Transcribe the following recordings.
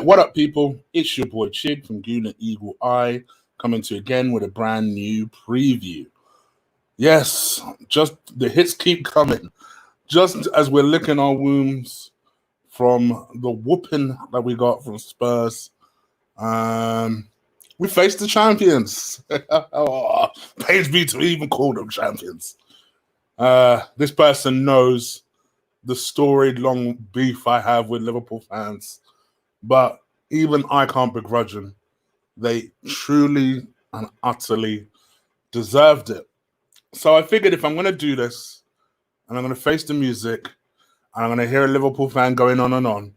what up, people? It's your boy Chig from Guna Eagle Eye, coming to you again with a brand new preview. Yes, just the hits keep coming. Just as we're licking our wounds from the whooping that we got from Spurs, we faced the champions. Oh, pains me to even call them champions. This person knows the storied long beef I have with Liverpool fans, but even I can't begrudge them. They truly and utterly deserved it. So I figured if I'm going to do this, and I'm going to face the music, and I'm going to hear a Liverpool fan going on and on,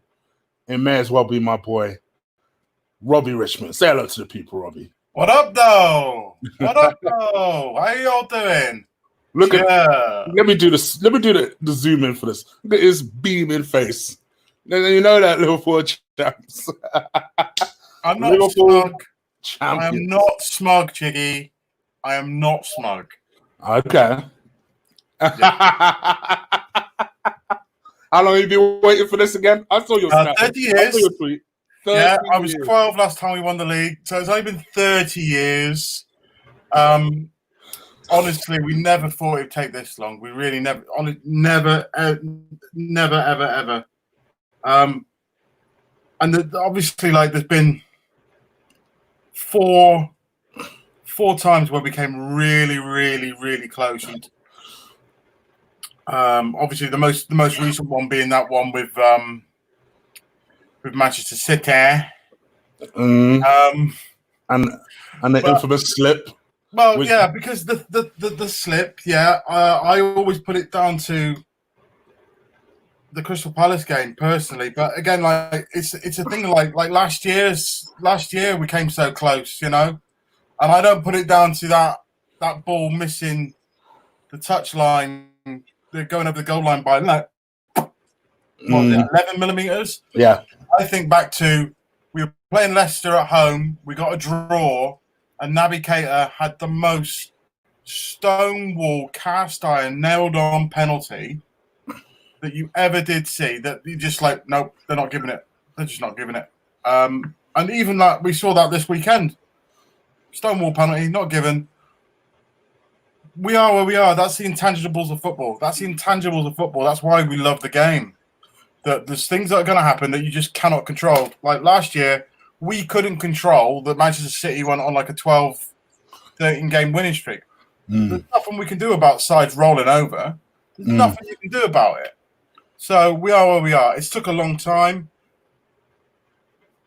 it may as well be my boy, Robby Richmond. Say hello to the people, Robby. What up, though? What up, though? How y'all doing? Look at let me do this. Let me do the zoom in for this. Look at his beaming face. You know that Liverpool champs. I'm not Liverpool smug. champions. I am not smug, Chiggy. I am not smug. Okay. How long have you been waiting for this again? I saw your snap. 30 years. I saw your tweet. Yeah, I was 12 last time we won the league, so it's only been 30 years. Honestly, we never thought it'd take this long. We really never, ever. And obviously, like, there's been four times where we came really close. And obviously, the most recent one being that one with Manchester City. And the infamous slip. Well, yeah, because the slip, yeah, I always put it down to the Crystal Palace game personally. But again, like it's a thing like last year we came so close, you know, and I don't put it down to that ball missing the touch line, they're going over the goal line by like 11 millimeters. Yeah, I think back to we were playing Leicester at home, we got a draw. And Naby Keita had the most stonewall, cast iron, nailed on penalty that you ever did see. That you just like, nope, they're not giving it. They're just not giving it. And even like we saw that this weekend, stonewall penalty, not given. We are where we are. That's the intangibles of football. That's why we love the game. That there's things that are going to happen that you just cannot control. Like last year, we couldn't control that Manchester City went on like a 12, 13-game winning streak. There's nothing we can do about sides rolling over. There's nothing you can do about it. So we are where we are. It's took a long time.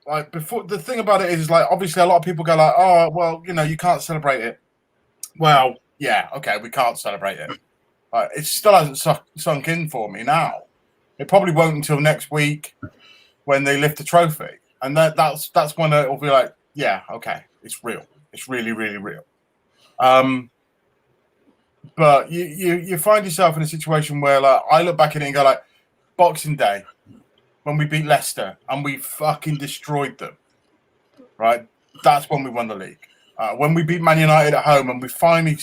Like before, the thing about it is like obviously a lot of people go like, oh well, you know, you can't celebrate it. Well, yeah, okay, we can't celebrate it. It still hasn't sunk in for me now. It probably won't until next week when they lift the trophy. And that's when it'll be like, yeah, okay, it's real. It's really real. But you find yourself in a situation where like I look back at it and go like, Boxing Day, when we beat Leicester and we fucking destroyed them, right? That's when we won the league. When we beat Man United at home and we finally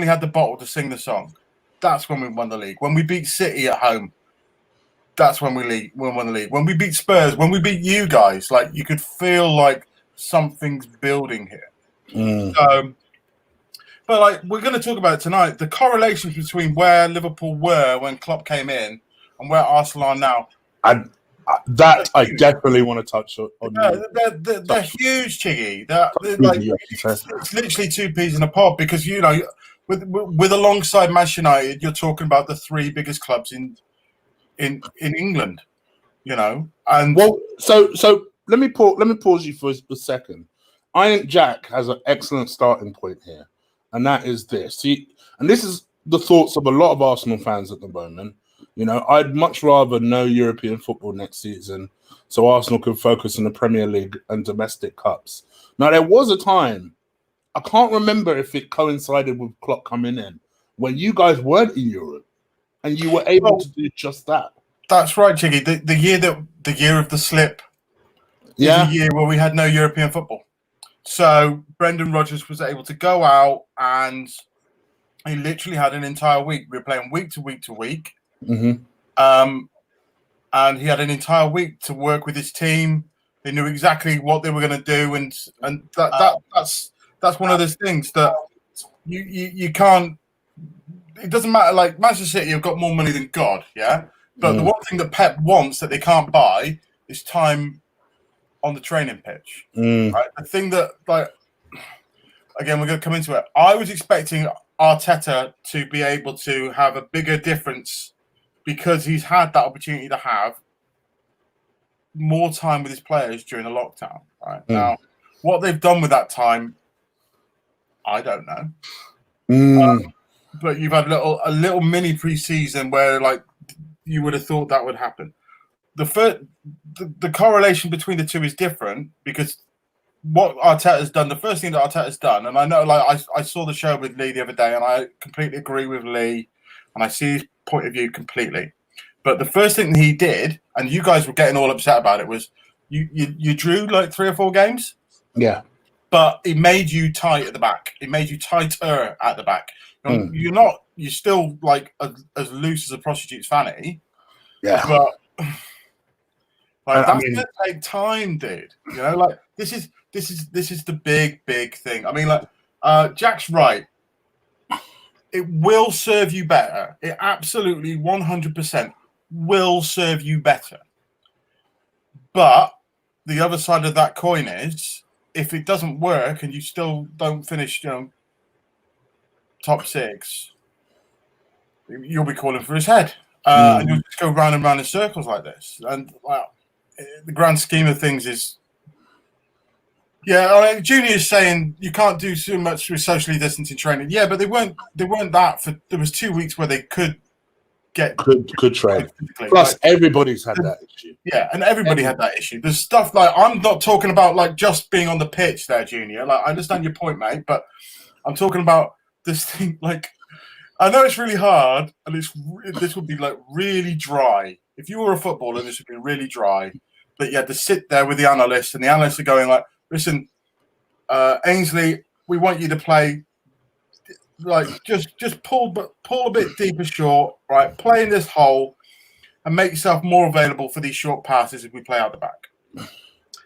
had the bottle to sing the song, that's when we won the league. When we beat City at home, that's when we won the league. When we beat Spurs, when we beat you guys, like you could feel like something's building here. But like we're going to talk about it tonight, the correlations between where Liverpool were when Klopp came in and where Arsenal are now. I definitely want to touch on. They're huge, Chiggy. It's literally two peas in a pod because you know, with alongside Manchester United, you're talking about the three biggest clubs in England, you know, and well, so let me pause you for a second. I think Jack has an excellent starting point here, and that is this. And this is the thoughts of a lot of Arsenal fans at the moment. You know, I'd much rather no European football next season, so Arsenal can focus on the Premier League and domestic cups. Now, there was a time, I can't remember if it coincided with Klopp coming in, when you guys weren't in Europe. And you were able to do just that. That's right, Chiggy. The year of the slip. Yeah. The year where we had no European football. So Brendan Rodgers was able to go out and he literally had an entire week. We were playing week to week to week. And he had an entire week to work with his team, They knew exactly what they were going to do, and that's one of those things that you can't. It doesn't matter. Like Manchester City have got more money than God, yeah. But the one thing that Pep wants that they can't buy is time on the training pitch. Right? The thing that, like, again, we're going to come into it. I was expecting Arteta to be able to have a bigger difference because he's had that opportunity to have more time with his players during the lockdown. Right now, what they've done with that time, I don't know. But you've had a little mini preseason where, like, you would have thought that would happen. The correlation between the two is different because what Arteta's done, the first thing that Arteta's done, and I know, like, I saw the show with Lee the other day, and I completely agree with Lee, and I see his point of view completely. But the first thing he did, and you guys were getting all upset about it, was you drew like 3 or 4 games. Yeah. But it made you tight at the back. It made you tighter at the back. You're still like as loose as a prostitute's fanny. Yeah. But like, that's gonna take time, dude. You know, like this is the big thing. I mean, like Jack's right. It will serve you better. It absolutely 100% will serve you better. But the other side of that coin is, if it doesn't work and you still don't finish, top 6, you'll be calling for his head, and you'll just go round and round in circles like this. And the grand scheme of things is, I mean, Junior's saying you can't do too much with socially distancing training. Yeah, but they weren't that for. There was 2 weeks where they could train. Plus, like, everybody's had that issue. Yeah, and everybody had that issue. There's stuff like, I'm not talking about like just being on the pitch there, Junior. Like, I understand your point, mate, but I'm talking about this thing. Like, I know it's really hard, and this would be like really dry. If you were a footballer, this would be really dry. But you had to sit there with the analysts, and the analysts are going like, "Listen, Ainsley, we want you to play. Like, just pull a bit deeper short, right? Play in this hole and make yourself more available for these short passes if we play out the back."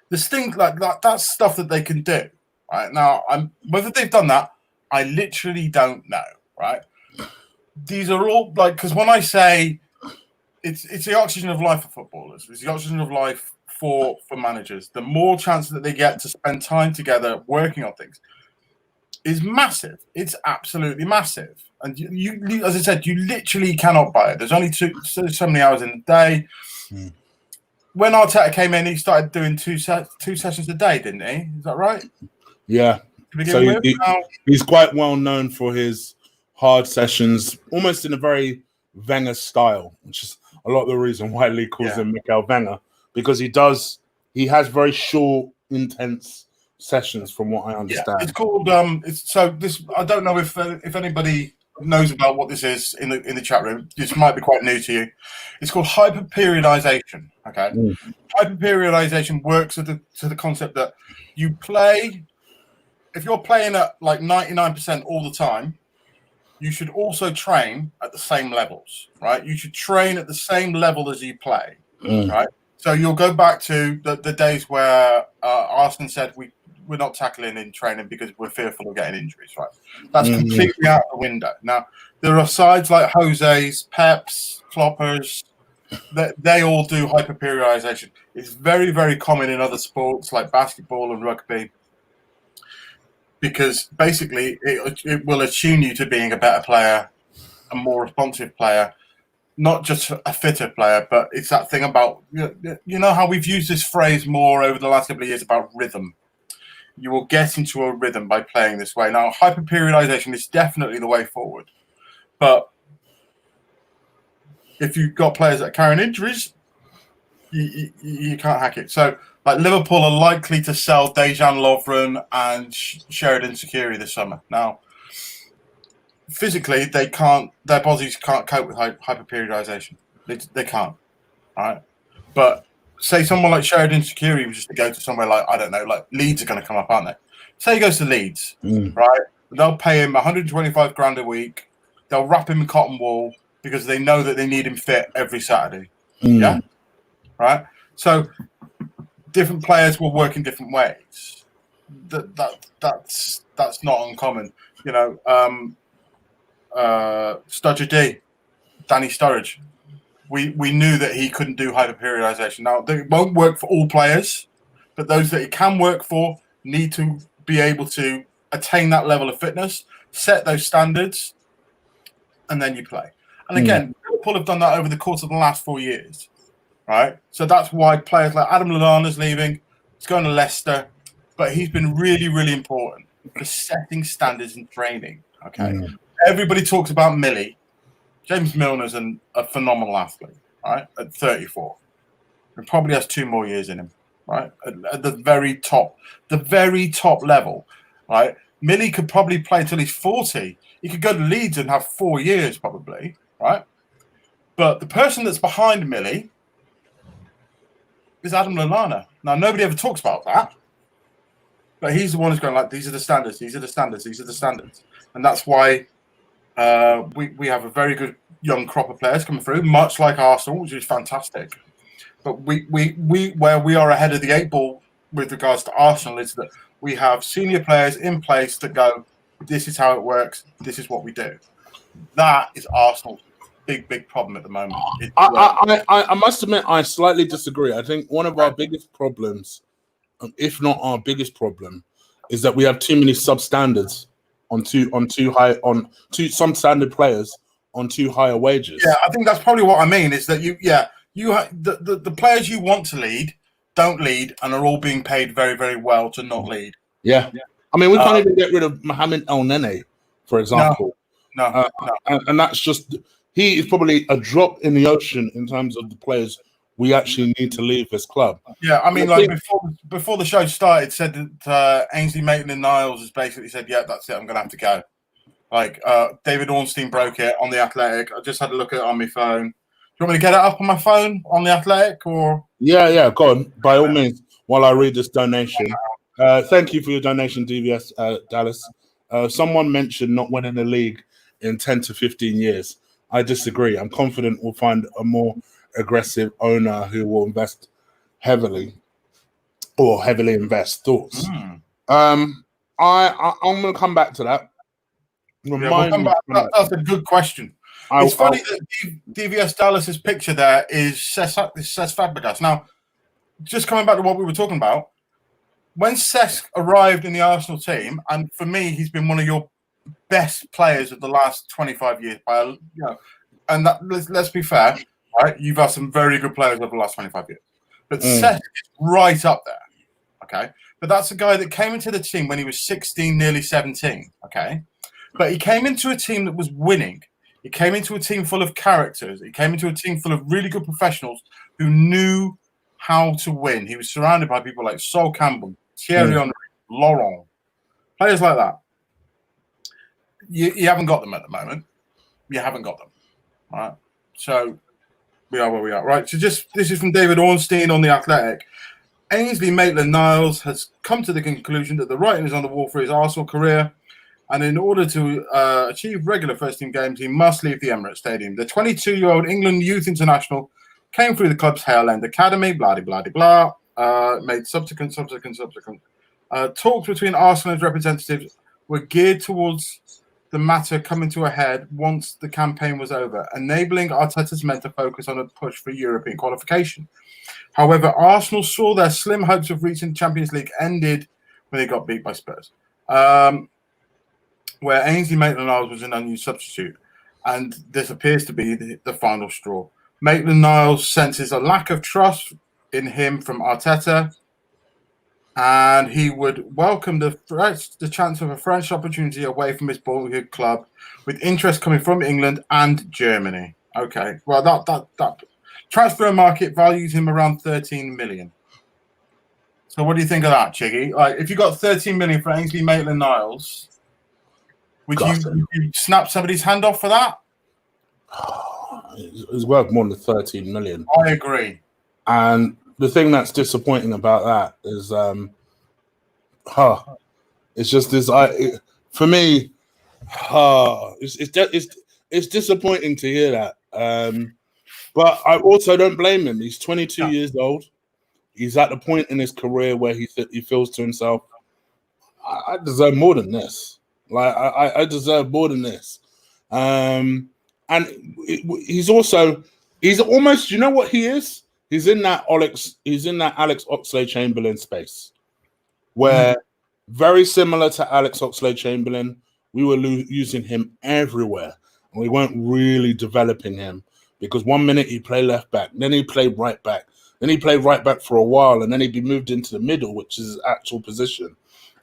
There's things like that. That's stuff that they can do, right? Now, whether they've done that, I literally don't know, right? These are all like, because when I say it's the oxygen of life for footballers, it's the oxygen of life for managers. The more chances that they get to spend time together working on things is massive. It's absolutely massive. And you, as I said, you literally cannot buy it. There's only so many hours in the day. When Arteta came in, he started doing two sessions a day, didn't he? Is that right? Yeah. So he's quite well known for his hard sessions, almost in a very Wenger style, which is a lot of the reason why Lee calls him Michael Wenger, because he has very short, intense sessions, from what I understand. It's called I don't know if anybody knows about what this is in the chat room. This might be quite new to you. It's called hyperperiodization. Okay. Hyperperiodization works to the concept that you play, if you're playing at like 99% all the time, you should also train at the same levels, right? You should train at the same level as you play, right? So you'll go back to the days where Arsene said we're not tackling in training because we're fearful of getting injuries, right? That's completely out the window. Now, there are sides like Jose's, Pep's, Kloppers, they all do hyperperiodization. It's very, very common in other sports like basketball and rugby, because basically it will attune you to being a better player, a more responsive player, not just a fitter player, but it's that thing about, you know how we've used this phrase more over the last couple of years about rhythm. You will get into a rhythm by playing this way. Now, hyperperiodization is definitely the way forward. But if you've got players that are carrying injuries, you can't hack it. So, like, Liverpool are likely to sell Dejan Lovren and Sheridan Shaqiri this summer. Now, physically, their bodies can't cope with hyperperiodization. They can't, all right? But say someone like Sheridan Shaqiri was just to go to somewhere like, I don't know, like Leeds are going to come up, aren't they? Say he goes to Leeds, right? They'll pay him 125 grand a week. They'll wrap him in cotton wool because they know that they need him fit every Saturday. Yeah? Right? So different players will work in different ways. That's not uncommon. You know, Sturridge D, Danny Sturridge. We knew that he couldn't do hyperperiodization. Now, it won't work for all players, but those that it can work for need to be able to attain that level of fitness, set those standards, and then you play. And again, Liverpool have done that over the course of the last 4 years, right? So that's why players like Adam Lallana's leaving. He's going to Leicester, but he's been really, really important for setting standards in training, okay? Everybody talks about Millie. James Milner's a phenomenal athlete, right? At 34, he probably has 2 more years in him, right? At the very top level, right? Millie could probably play until he's 40. He could go to Leeds and have 4 years, probably, right? But the person that's behind Millie is Adam Lallana. Now, nobody ever talks about that, but he's the one who's going like, these are the standards, these are the standards, these are the standards, and that's why. We have a very good young crop of players coming through, much like Arsenal, which is fantastic. But we where we are ahead of the 8 ball with regards to Arsenal is that we have senior players in place that go, this is how it works, this is what we do. That is Arsenal's big problem at the moment. I must admit, I slightly disagree. I think one of our biggest problems, if not our biggest problem, is that we have too many substandards on too some standard players on too higher wages. Yeah, I think that's probably what I mean. Is that the players you want to lead don't lead and are all being paid very, very well to not lead. Yeah. I mean, we can't even get rid of Mohamed El Nene, for example. No. And that's just, he is probably a drop in the ocean in terms of the players we actually need to leave this club. Yeah, I mean, before the show started, said that Ainsley Maitland-Niles has basically said, yeah, that's it, I'm going to have to go. Like, David Ornstein broke it on The Athletic. I just had a look at it on my phone. Do you want me to get it up on my phone on The Athletic? Or Yeah, go on. By all means, while I read this donation. Thank you for your donation, DVS Dallas. Someone mentioned not winning the league in 10 to 15 years. I disagree. I'm confident we'll find a more aggressive owner who will invest heavily invest. Thoughts? I'm going to come back to that. That's a good question. It's funny that DVS Dallas's picture there is Cesc Fabregas. Now, just coming back to what we were talking about, when Cesc arrived in the Arsenal team, and for me, he's been one of your best players of the last 25 years. And that, let's be fair, right? You've had some very good players over the last 25 years, but Cesc is right up there. Okay, but that's a guy that came into the team when he was 16, nearly 17. Okay, but he came into a team that was winning. He came into a team full of characters. He came into a team full of really good professionals who knew how to win. He was surrounded by people like Sol Campbell, Thierry Henry, Laurent, players like that. You haven't got them at the moment. You haven't got them, right? So we are where we are, right? So this is from David Ornstein on The Athletic. Ainsley Maitland-Niles has come to the conclusion that the writing is on the wall for his Arsenal career, and in order to achieve regular first-team games, he must leave the Emirates Stadium. The 22-year-old England youth international came through the club's Hale End Academy, blah-de-blah-de-blah, made subsequent talks between Arsenal's representatives were geared towards the matter coming to a head once the campaign was over, enabling Arteta's men to focus on a push for European qualification. However, Arsenal saw their slim hopes of reaching the Champions League ended when they got beat by Spurs, where Ainsley Maitland-Niles was an unused substitute, and this appears to be the final straw. Maitland-Niles senses a lack of trust in him from Arteta, and he would welcome the chance of a French opportunity away from his boyhood club, with interest coming from England and Germany. Okay, well, that transfer market values him around 13 million. So what do you think of that, Chiggy? Like, if you got 13 million for Ainsley Maitland-Niles, would you snap somebody's hand off for that? It's worth more than 13 million. I agree. And the thing that's disappointing about that is, it's just this. For me, it's disappointing to hear that. But I also don't blame him. He's 22 years old. He's at the point in his career where he feels to himself, I deserve more than this. Like I deserve more than this. And he's almost, you know what he is? He's in that Alex Oxlade-Chamberlain space where very similar to Alex Oxlade-Chamberlain, we were using him everywhere and we weren't really developing him because one minute he'd play left back, then he'd play right back, then he'd play right back for a while and then he'd be moved into the middle, which is his actual position.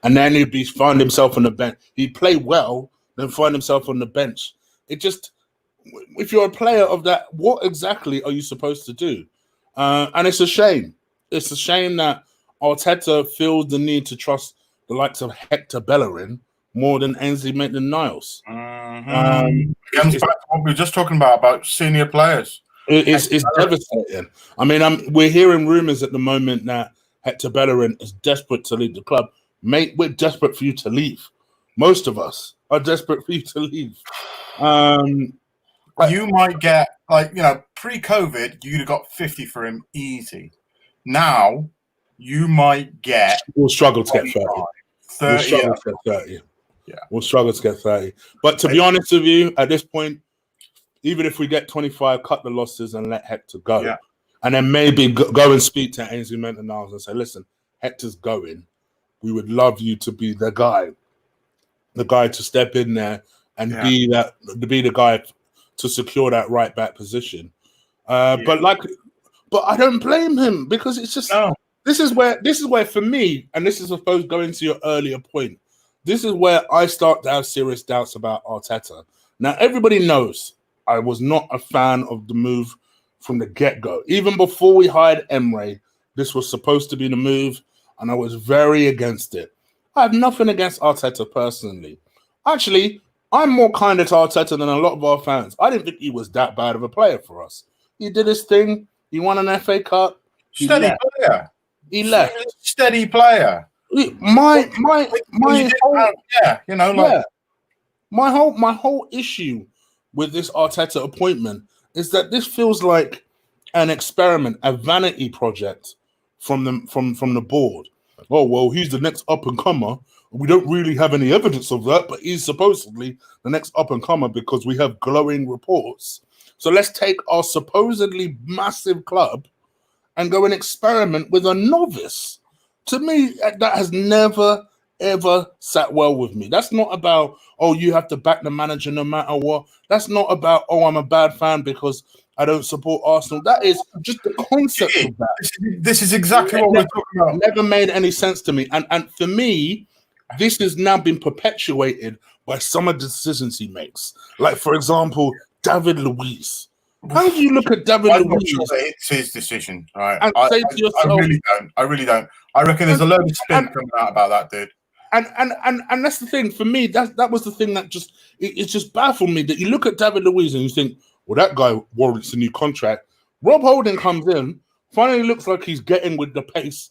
And then he'd find himself on the bench. He'd play well, then find himself on the bench. It just, if you're a player of that, what exactly are you supposed to do? And it's a shame. It's a shame that Arteta feels the need to trust the likes of Hector Bellerin more than Ainsley Maitland-Niles. Comes back to what we were just talking about senior players. It's devastating. I mean, we're hearing rumours at the moment that Hector Bellerin is desperate to leave the club. Mate, we're desperate for you to leave. Most of us are desperate for you to leave. You might get, pre-COVID, you'd have got 50 for him easy. Now, you might get... We'll struggle to get 30. 30. We'll struggle to get 30. Yeah. We'll struggle to get 30. But to be honest with you, at this point, even if we get 25, cut the losses and let Hector go. Yeah. And then maybe go and speak to Ainsley Maitland-Niles and say, listen, Hector's going. We would love you to be the guy to step in there and be the guy to secure that right back position. But I don't blame him because it's just this is where for me, and this is supposed going to your earlier point, this is where I start to have serious doubts about Arteta. Now everybody knows I was not a fan of the move from the get-go. Even before we hired Emre, this was supposed to be the move, and I was very against it. I have nothing against Arteta personally. Actually, I'm more kinder to Arteta than a lot of our fans. I didn't think he was that bad of a player for us. He did his thing. He won an FA Cup. Steady player. He left. Steady player. My whole issue with this Arteta appointment is that this feels like an experiment, a vanity project from the board. Oh, well, he's the next up-and-comer. We don't really have any evidence of that, but he's supposedly the next up-and-comer because we have glowing reports. So let's take our supposedly massive club and go and experiment with a novice. To me, that has never, ever sat well with me. That's not about, oh, you have to back the manager no matter what. That's not about, oh, I'm a bad fan because I don't support Arsenal. That is just the concept of that. This is exactly what we're talking about. Never made any sense to me. And for me, this has now been perpetuated by some of the decisions he makes. Like, for example, David Luiz. How do you look at David Luiz? Sure that it's his decision, right? And say to yourself, I really don't. I reckon there's a load of spin coming out about that, dude. And that's the thing for me. That was the thing that it just baffled me that you look at David Luiz and you think, well, that guy warrants a new contract. Rob Holding comes in, finally looks like he's getting with the pace,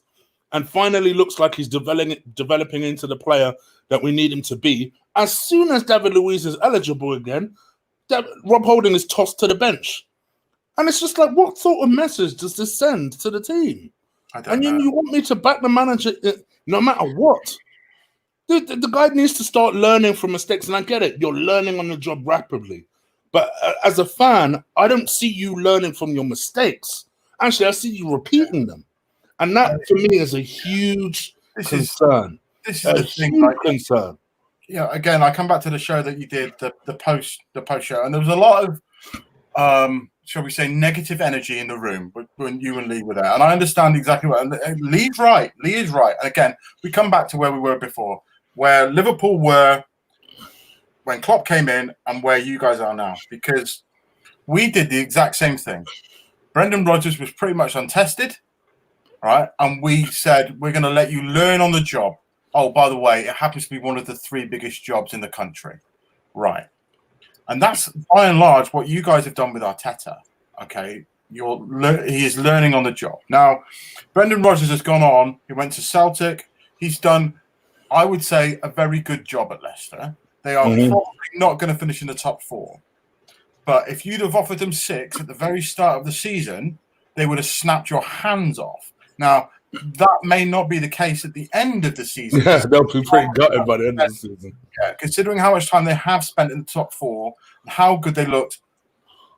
and finally looks like he's developing into the player that we need him to be. As soon as David Luiz is eligible again, Rob Holding is tossed to the bench. And it's just like, what sort of message does this send to the team? And you want me to back the manager no matter what? The guy needs to start learning from mistakes. And I get it. You're learning on the job rapidly. But as a fan, I don't see you learning from your mistakes. Actually, I see you repeating them. And that, for me, is a huge concern. This is a huge concern. Yeah, again, I come back to the show that you did, the post show, and there was a lot of, shall we say, negative energy in the room when you and Lee were there. And I understand exactly what Lee's right. Lee is right. And again, we come back to where we were before, where Liverpool were when Klopp came in and where you guys are now, because we did the exact same thing. Brendan Rodgers was pretty much untested, right? And we said, we're going to let you learn on the job. Oh, by the way, it happens to be one of the 3 biggest jobs in the country. Right. And that's, by and large, what you guys have done with Arteta. Okay? He is learning on the job. Now, Brendan Rodgers has gone on. He went to Celtic. He's done, I would say, a very good job at Leicester. They are probably not going to finish in the top 4. But if you'd have offered them 6 at the very start of the season, they would have snapped your hands off. Now, that may not be the case at the end of the season. Yeah, they'll be pretty gutted by the end of the season. Yeah, considering how much time they have spent in the top four, and how good they looked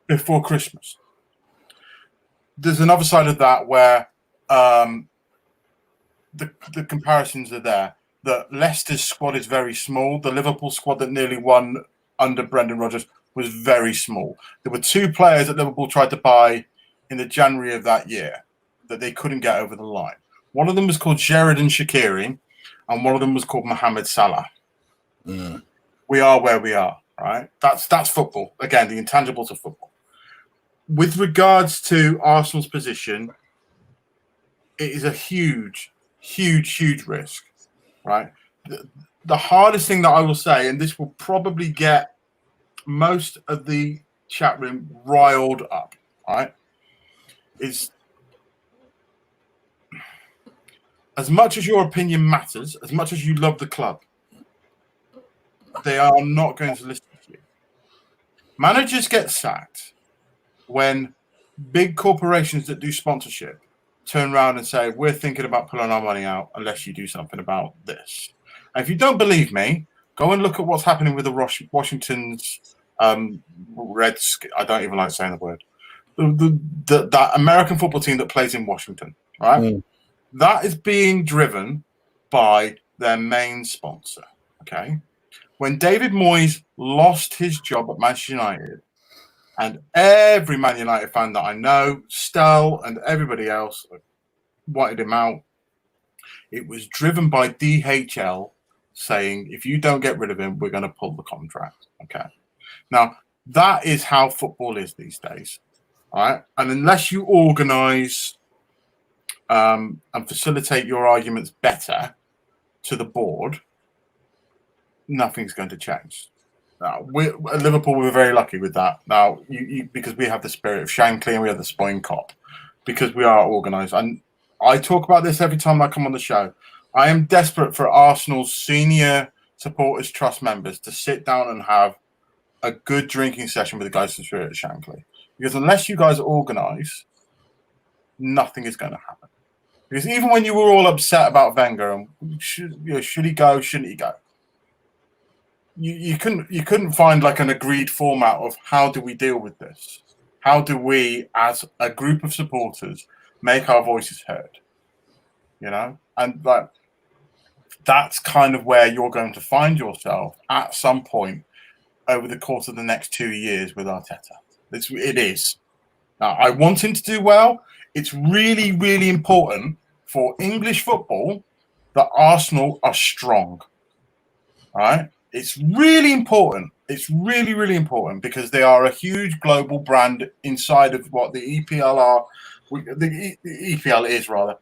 before Christmas. There's another side of that where the comparisons are there. That Leicester's squad is very small. The Liverpool squad that nearly won under Brendan Rodgers was very small. There were 2 players that Liverpool tried to buy in the January of that year that they couldn't get over the line. One of them was called Sheridan Shaqiri, and one of them was called Mohamed Salah. We are where we are, right? That's football. Again, the intangibles of football. With regards to Arsenal's position, it is a huge, huge, huge risk, right? The hardest thing that I will say, and this will probably get most of the chat room riled up, right, is as much as your opinion matters, as much as you love the club, they are not going to listen to you. Managers get sacked when big corporations that do sponsorship turn around and say, we're thinking about pulling our money out unless you do something about this. And if you don't believe me, go and look at what's happening with the Washington's Reds. I don't even like saying the word. That American football team that plays in Washington, right? That is being driven by their main sponsor, okay? When David Moyes lost his job at Manchester United, and every Man United fan that I know, Stell and everybody else, wanted him out, it was driven by DHL saying, if you don't get rid of him, we're going to pull the contract. Okay. Now, that is how football is these days. All right. And unless you organise and facilitate your arguments better to the board, nothing's going to change. Now, at Liverpool, we were very lucky with that. Now, because we have the spirit of Shankly and we have the Spoin Cop, because we are organised. And I talk about this every time I come on the show. I am desperate for Arsenal's senior supporters trust members to sit down and have a good drinking session with the guys from Spirit of Shankly. Because unless you guys are organised, nothing is going to happen. Because even when you were all upset about Wenger and should he go, shouldn't he go? You couldn't find like an agreed format of how do we deal with this? How do we, as a group of supporters, make our voices heard? You know, and like that's kind of where you're going to find yourself at some point over the course of the next 2 years with Arteta. It is. Now, I want him to do well. It's really, really important for English football that Arsenal are strong. All right? It's really important. It's really, really important because they are a huge global brand inside of what the EPL are. The EPL is rather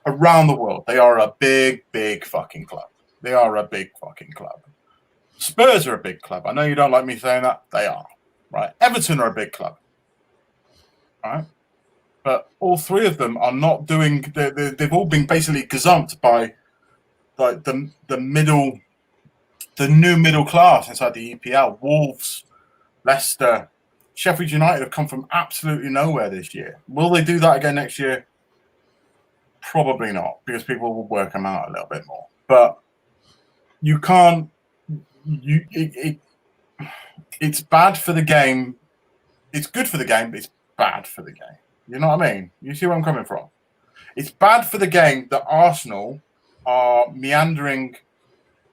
around the world. They are a big, big fucking club. They are a big fucking club. Spurs are a big club. I know you don't like me saying that. They are, right? Everton are a big club, right? But all 3 of them are not doing. They've all been basically gazumped by like the new middle class inside the EPL. Wolves, Leicester, Sheffield United have come from absolutely nowhere this year. Will they do that again next year? Probably not, because people will work them out a little bit more. But you can't. It's bad for the game. It's good for the game, but it's bad for the game. You know what I mean? You see where I'm coming from? It's bad for the game that Arsenal are meandering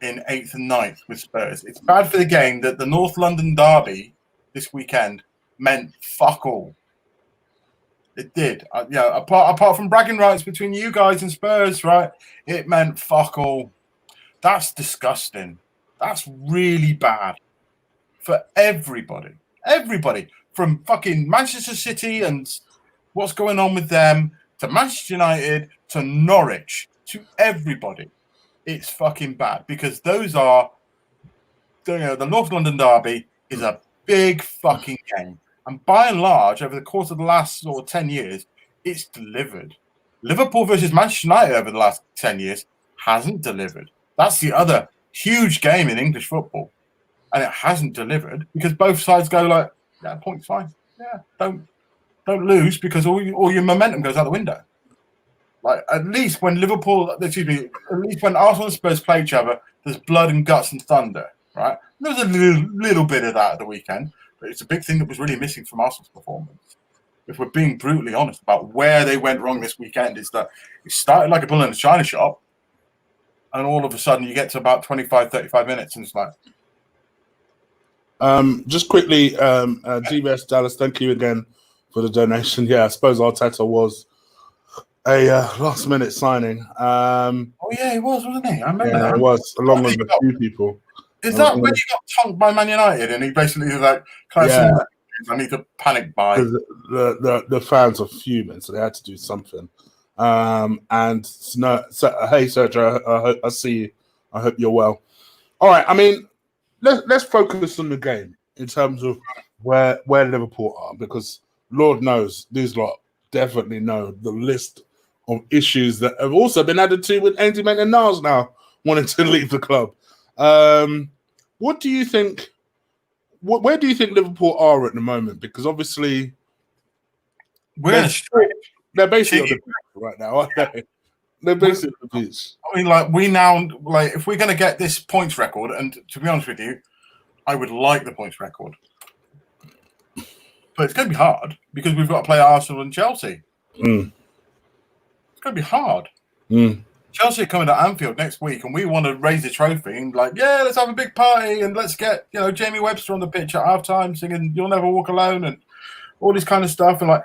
in 8th and 9th with Spurs. It's bad for the game that the North London derby this weekend meant fuck all. It did. Apart from bragging rights between you guys and Spurs, right? It meant fuck all. That's disgusting. That's really bad for everybody. Everybody. From fucking Manchester City and what's going on with them, to Manchester United, to Norwich, to everybody. It's fucking bad because those are, the North London derby is a big fucking game. And by and large, over the course of the last sort of 10 years, it's delivered. Liverpool versus Manchester United over the last 10 years hasn't delivered. That's the other huge game in English football. And it hasn't delivered because both sides go like, yeah, point's fine. Yeah, don't lose because all your momentum goes out the window. like at least when Arsenal and Spurs play each other, there's blood and guts and thunder, right? There was a little bit of that at the weekend, but it's a big thing that was really missing from Arsenal's performance. If we're being brutally honest about where they went wrong this weekend, is that it started like a bull in a china shop, and all of a sudden you get to about 25, 35 minutes, and it's like... Just quickly, GVS Dallas, thank you again for the donation. Yeah, I suppose Arteta was a last-minute signing. Oh yeah, he was, wasn't he? I remember that. It was, along with a few people. Is that when he got tonked by Man United and he basically was like, I need to panic buy? The fans are fuming, so they had to do something. Hey, Sergio, I see you. I hope you're well. All right, I mean, let's focus on the game in terms of where Liverpool are, because Lord knows these lot definitely know the list of issues that have also been added to with Andy Maitland-Niles now wanting to leave the club. What do you think? Where do you think Liverpool are at the moment? Because obviously, they're basically on the beach right now, aren't they? They're basically on the beach. I mean, if we're going to get this points record, and to be honest with you, I would like the points record, but it's going to be hard because we've got to play Arsenal and Chelsea. It's going to be hard. Chelsea are coming to Anfield next week, and we want to raise the trophy and let's have a big party and let's get Jamie Webster on the pitch at halftime singing "You'll Never Walk Alone" and all this kind of stuff. And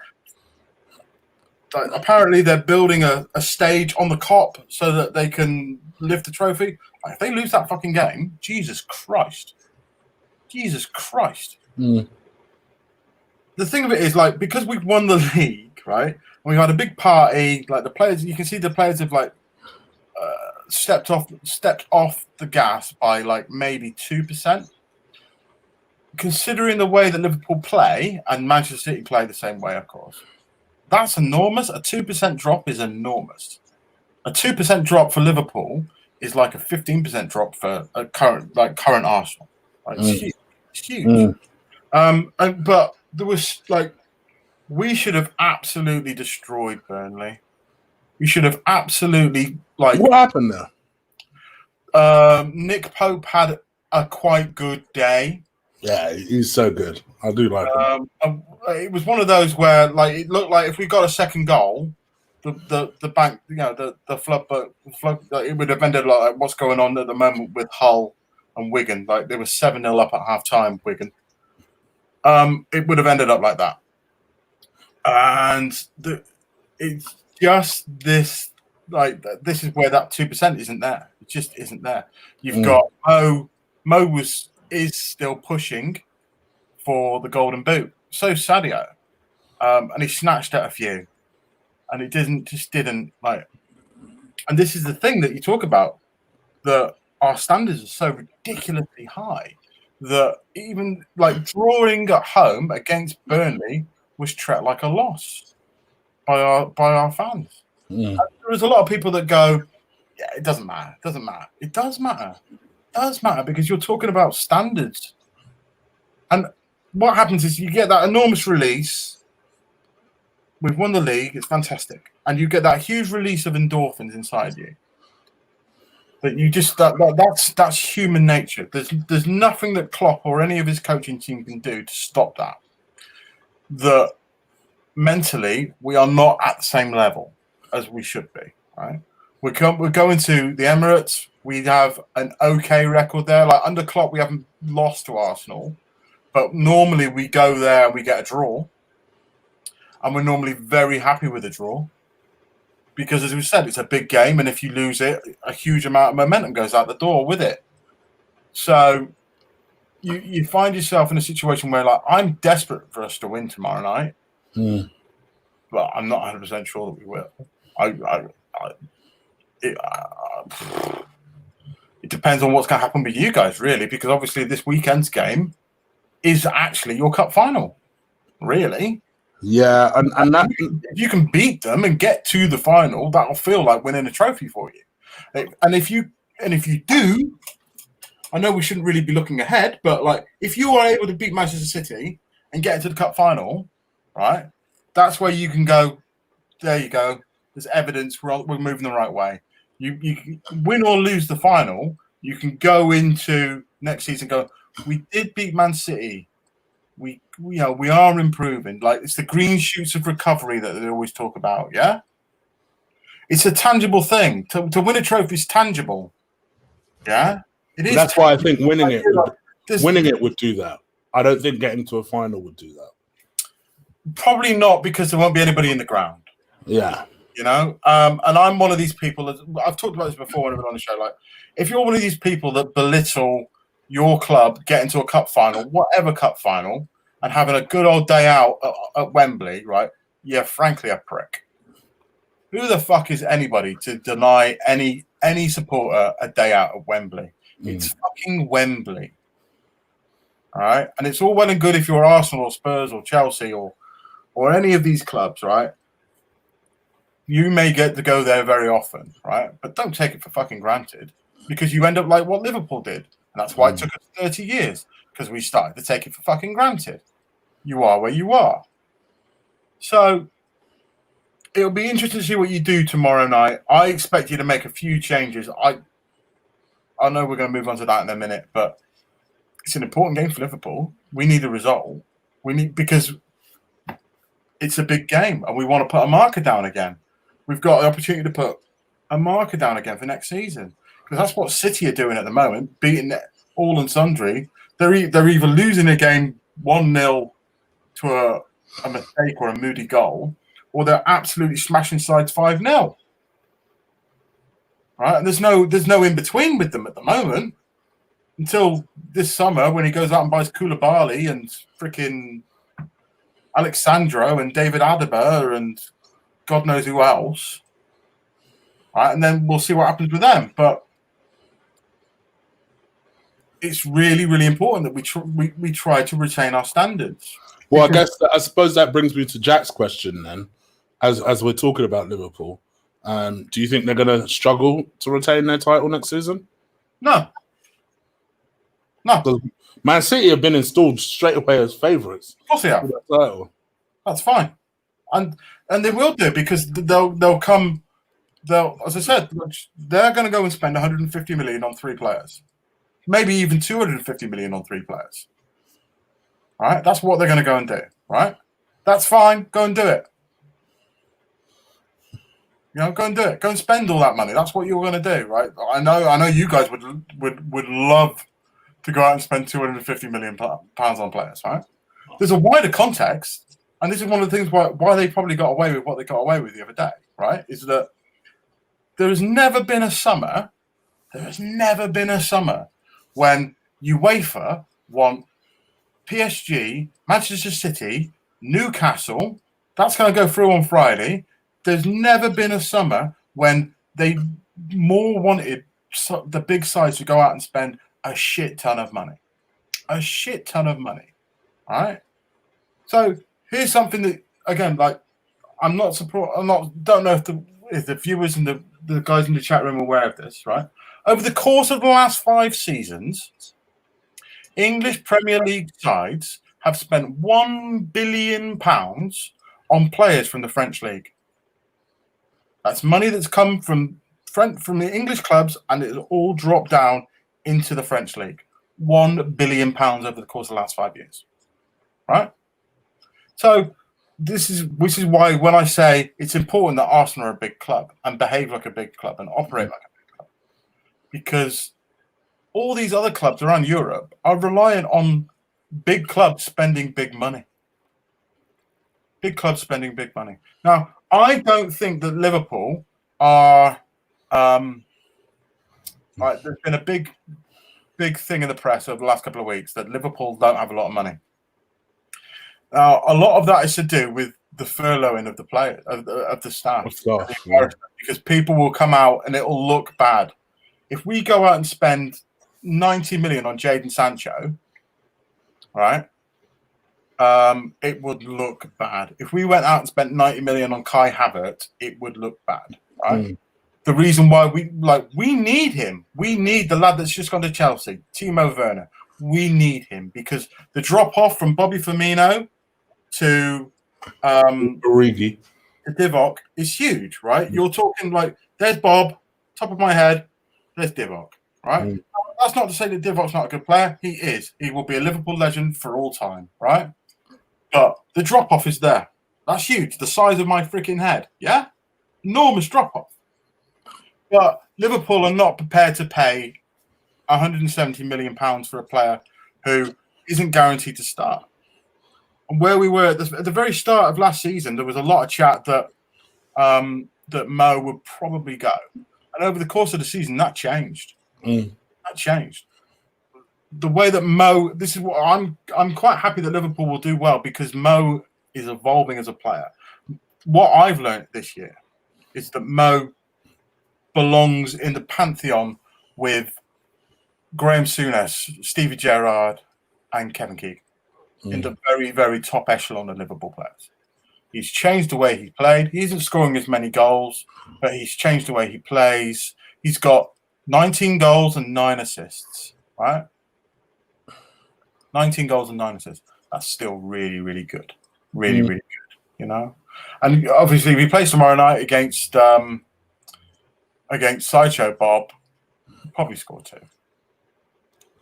apparently they're building a stage on the Kop so that they can lift the trophy. If they lose that fucking game, Jesus Christ. The thing of it is, because we've won the league, right? And we've had a big party. The players, you can see the players have stepped off the gas by maybe 2%. Considering the way that Liverpool play and Manchester City play the same way, of course, that's enormous. A 2% drop is enormous. A 2% drop for Liverpool is like a 15% drop for a current Arsenal. It's huge. But there was we should have absolutely destroyed Burnley. We should have absolutely What happened there? Nick Pope had a quite good day. Yeah, he's so good. I do like him. It was one of those where it looked like if we got a second goal, the bank, the flood, it would have ended like what's going on at the moment with Hull and Wigan. They were 7-0 up at half time, Wigan. It would have ended up like that. And it's just this, this is where that 2% isn't there. It just isn't there. You've got Mo is still pushing for the golden boot. So Sadio, and he snatched at a few, and it didn't. And this is the thing that you talk about, that our standards are so ridiculously high that even drawing at home against Burnley was treated like a loss by our fans. There was a lot of people that go, yeah, it doesn't matter. It doesn't matter. It does matter. It does matter because you're talking about standards. And what happens is you get that enormous release. We've won the league. It's fantastic. And you get that huge release of endorphins inside you. That you just that's human nature. There's nothing that Klopp or any of his coaching team can do to stop that. That mentally we are not at the same level as we should be. Right? We're going to the Emirates. We have an okay record there. Under Klopp, we haven't lost to Arsenal, but normally we go there and we get a draw, and we're normally very happy with a draw. Because, as we said, it's a big game, and if you lose it, a huge amount of momentum goes out the door with it. So you find yourself in a situation where, I'm desperate for us to win tomorrow night, but I'm not 100% sure that we will. It depends on what's going to happen with you guys, really, because obviously this weekend's game is actually your cup final, really. Yeah, and that if you can beat them and get to the final, that'll feel like winning a trophy for you. And if you do, I know we shouldn't really be looking ahead, but if you are able to beat Manchester City and get into the cup final, right? That's where you can go. There you go. There's evidence we're moving the right way. You win or lose the final, you can go into next season and go, we did beat Man City. We are improving. Like, it's the green shoots of recovery that they always talk about. Yeah, it's a tangible thing. To win a trophy is tangible. Yeah, it is. That's why I think winning it would do that. I don't think getting to a final would do that. Probably not, because there won't be anybody in the ground. Yeah. And I'm one of these people that I've talked about this before when I've been on the show. Like, if you're one of these people that belittle your club getting to a cup final, whatever cup final, and having a good old day out at Wembley, right? You're frankly a prick. Who the fuck is anybody to deny any supporter a day out at Wembley? It's fucking Wembley. All right? And it's all well and good if you're Arsenal or Spurs or Chelsea or any of these clubs, right? You may get to go there very often, right? But don't take it for fucking granted, because you end up like what Liverpool did. And that's why it took us 30 years, because we started to take it for fucking granted. You are where you are. So it'll be interesting to see what you do tomorrow night. I expect you to make a few changes. I know we're going to move on to that in a minute, but it's an important game for Liverpool. We need a result. Because it's a big game and we want to put a marker down again. We've got the opportunity to put a marker down again for next season, because that's what City are doing at the moment, beating all and sundry. They're either losing a game 1-0 to a mistake or a moody goal, or they're absolutely smashing sides 5-0. Right? And there's no in between with them at the moment, until this summer when he goes out and buys Koulibaly and freaking Alexandro and David Adaba and God knows who else. Right? And then we'll see what happens with them. But it's really, really important that we try to retain our standards. Well, I suppose that brings me to Jack's question then, as we're talking about Liverpool. Do you think they're going to struggle to retain their title next season? No. Man City have been installed straight away as favourites. Of course they have. That's fine, and they will do, because they'll come. As I said, they're going to go and spend 150 million on 3 players, maybe even 250 million on 3 players. Right, that's what they're going to go and do. Right, that's fine. Go and do it. Go and do it. Go and spend all that money. That's what you're going to do, right? I know you guys would love to go out and spend 250 million pounds on players, right? There's a wider context, and this is one of the things why they probably got away with what they got away with the other day, right? Is that there has never been a summer when UEFA want PSG, Manchester City, Newcastle. That's going to go through on Friday. There's never been a summer when they more wanted the big sides to go out and spend a shit ton of money. A shit ton of money. All right? So here's something that, again, like, don't know if the viewers and the guys in the chat room are aware of this, right? Over the course of the last 5 seasons, English Premier League sides have spent £1 billion on players from the French league. That's money that's come from the English clubs, and it's all dropped down into the French league. £1 billion over the course of the last 5 years. Right? So this is why when I say it's important that Arsenal are a big club and behave like a big club and operate like a big club, because all these other clubs around Europe are reliant on big clubs spending big money. Big clubs spending big money. Now, I don't think that Liverpool are. There's been a big thing in the press over the last couple of weeks that Liverpool don't have a lot of money. Now, a lot of that is to do with the furloughing of the players, of the staff, because people will come out and it will look bad. If we go out and spend 90 million on Jadon Sancho, right? It would look bad. If we went out and spent 90 million on Kai Havertz, it would look bad, right? The reason why we need him. We need the lad that's just gone to Chelsea, Timo Werner. We need him, because the drop off from Bobby Firmino to Origi to Divock is huge, right? You're talking like, there's Bob, top of my head, there's Divock, right? That's not to say that Divock's not a good player. He is. He will be a Liverpool legend for all time, right? But the drop-off is there. That's huge. The size of my freaking head, yeah? Enormous drop-off. But Liverpool are not prepared to pay £170 million for a player who isn't guaranteed to start. And where we were at the very start of last season, there was a lot of chat that that Mo would probably go. And over the course of the season, that changed. That changed. The way that Mo, this is what I'm quite happy that Liverpool will do well because Mo is evolving as a player. What I've learned this year is that Mo belongs in the pantheon with Graham Souness, Stevie Gerrard, and Kevin Keegan in the very, very top echelon of Liverpool players. He's changed the way he played. He isn't scoring as many goals, but he's changed the way he plays. He's got 19 goals and 9 assists, right? 19 goals and 9 assists. That's still really, really good. Really, really good, you know? And obviously, we play tomorrow night against Sideshow Bob. Probably score 2.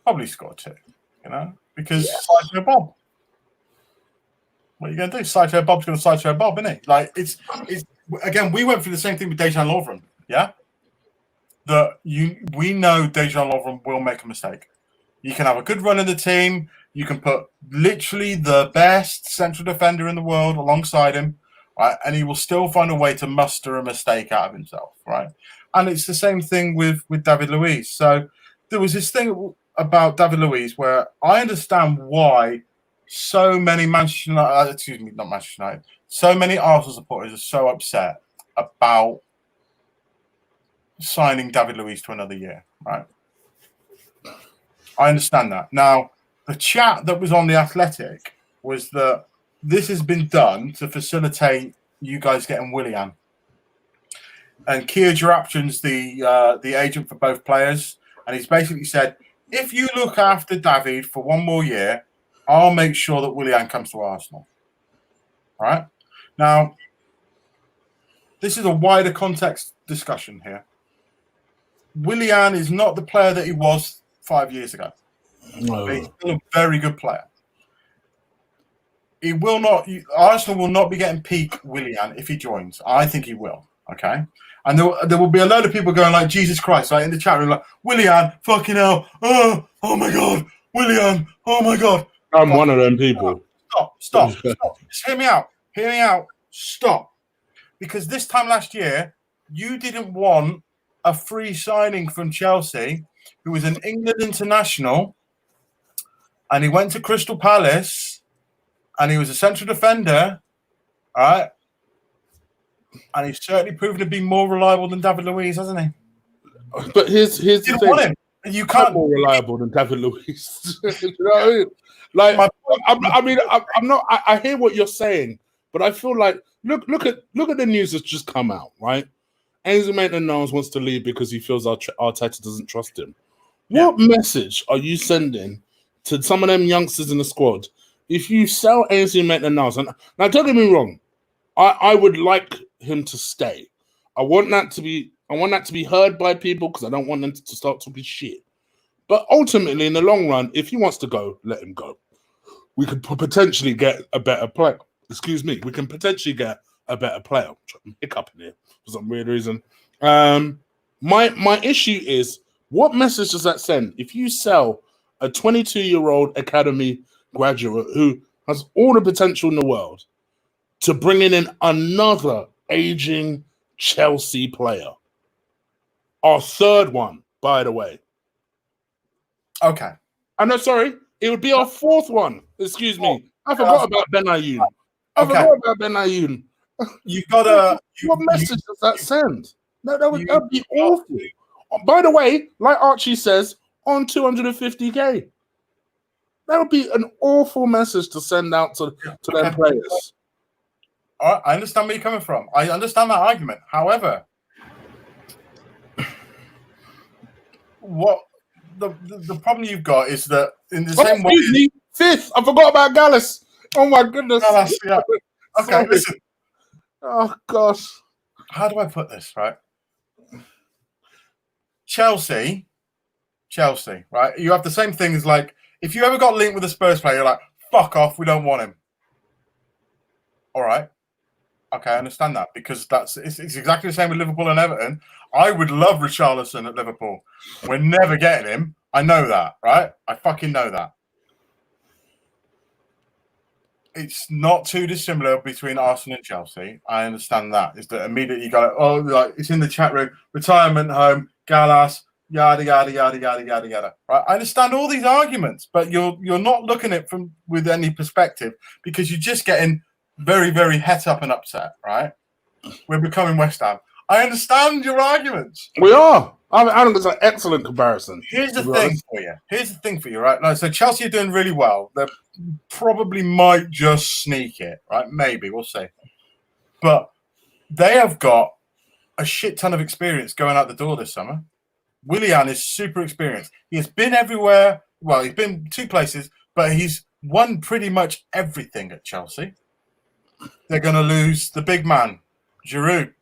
Probably score 2, you know? Because Sideshow Bob. What are you going to do? Sideshow Bob's going to Sideshow Bob, isn't he? Like, it's again, we went through the same thing with Dejan Lovren, yeah? We know Dejan Lovren will make a mistake. You can have a good run in the team. You can put literally the best central defender in the world alongside him, right? And he will still find a way to muster a mistake out of himself, right? And it's the same thing with David Luiz. So there was this thing about David Luiz where I understand why so many so many Arsenal supporters are so upset about signing David Luiz to another year, right? I understand that. Now, the chat that was on The Athletic was that this has been done to facilitate you guys getting Willian. And Kia Jarapchan's the agent for both players, and he's basically said, if you look after David for one more year, I'll make sure that Willian comes to Arsenal. Right? Now, this is a wider context discussion here. Willian is not the player that he was 5 years ago. No. But he's still a very good player. He will not. Arsenal will not be getting peak Willian if he joins. I think he will. Okay, and there will be a load of people going like, Jesus Christ, right in the chat room, like, Willian, fucking hell, oh my God, Willian, oh my God. I'm one of them people. Stop. Just hear me out. Stop. Because this time last year, you didn't want a free signing from Chelsea, who was an England international, and he went to Crystal Palace, and he was a central defender, all right? And he's certainly proven to be more reliable than David Luiz, hasn't he? But here's the thing. Want him. You can't more reliable than David Luiz. You know what I mean? Like, I'm not. I hear what you're saying, but I feel like look at the news that's just come out. Right, Ainsley Maitland-Niles wants to leave because he feels Arteta doesn't trust him. Yeah. What message are you sending to some of them youngsters in the squad if you sell Ainsley Maitland-Niles? And now, don't get me wrong, I would like him to stay. I want that to be heard by people because I don't want them to start talking shit. But ultimately, in the long run, if he wants to go, let him go. We could potentially get a better player. Excuse me. We can potentially get a better player. Hiccup in here for some weird reason. My issue is, what message does that send? If you sell a 22-year-old academy graduate who has all the potential in the world to bringing in another aging Chelsea player, our third one, by the way. Okay. I'm not sorry. It would be our fourth one. Excuse me. I forgot about Ben Ayoun. You've got to. What message does that send? That would be awful. By the way, like Archie says, on 250k. That would be an awful message to send out to them players. I understand where you're coming from. I understand that argument. However, what the problem you've got is that in the same way. Fifth, I forgot about Gallus. Oh my goodness. Gallus, yeah. Okay, listen. Oh gosh. How do I put this, right? Chelsea, right? You have the same thing as like, if you ever got linked with a Spurs player, you're like, fuck off, we don't want him. All right. Okay, I understand that because it's exactly the same with Liverpool and Everton. I would love Richarlison at Liverpool. We're never getting him. I know that, right? I fucking know that. It's not too dissimilar between Arsenal and Chelsea. I understand that. Is that immediately you go, oh, like it's in the chat room, retirement home, Gallas, yada yada yada yada yada yada. Right? I understand all these arguments, but you're not looking at it from with any perspective because you're just getting very, very het up and upset, right? We're becoming West Ham. I understand your arguments. We are. I think it's an excellent comparison. Here's the thing for you, right? No, so Chelsea are doing really well. They probably might just sneak it, right? Maybe, we'll see. But they have got a shit ton of experience going out the door this summer. Willian is super experienced. He has been everywhere. Well, he's been 2 places, but he's won pretty much everything at Chelsea. They're going to lose the big man, Giroud.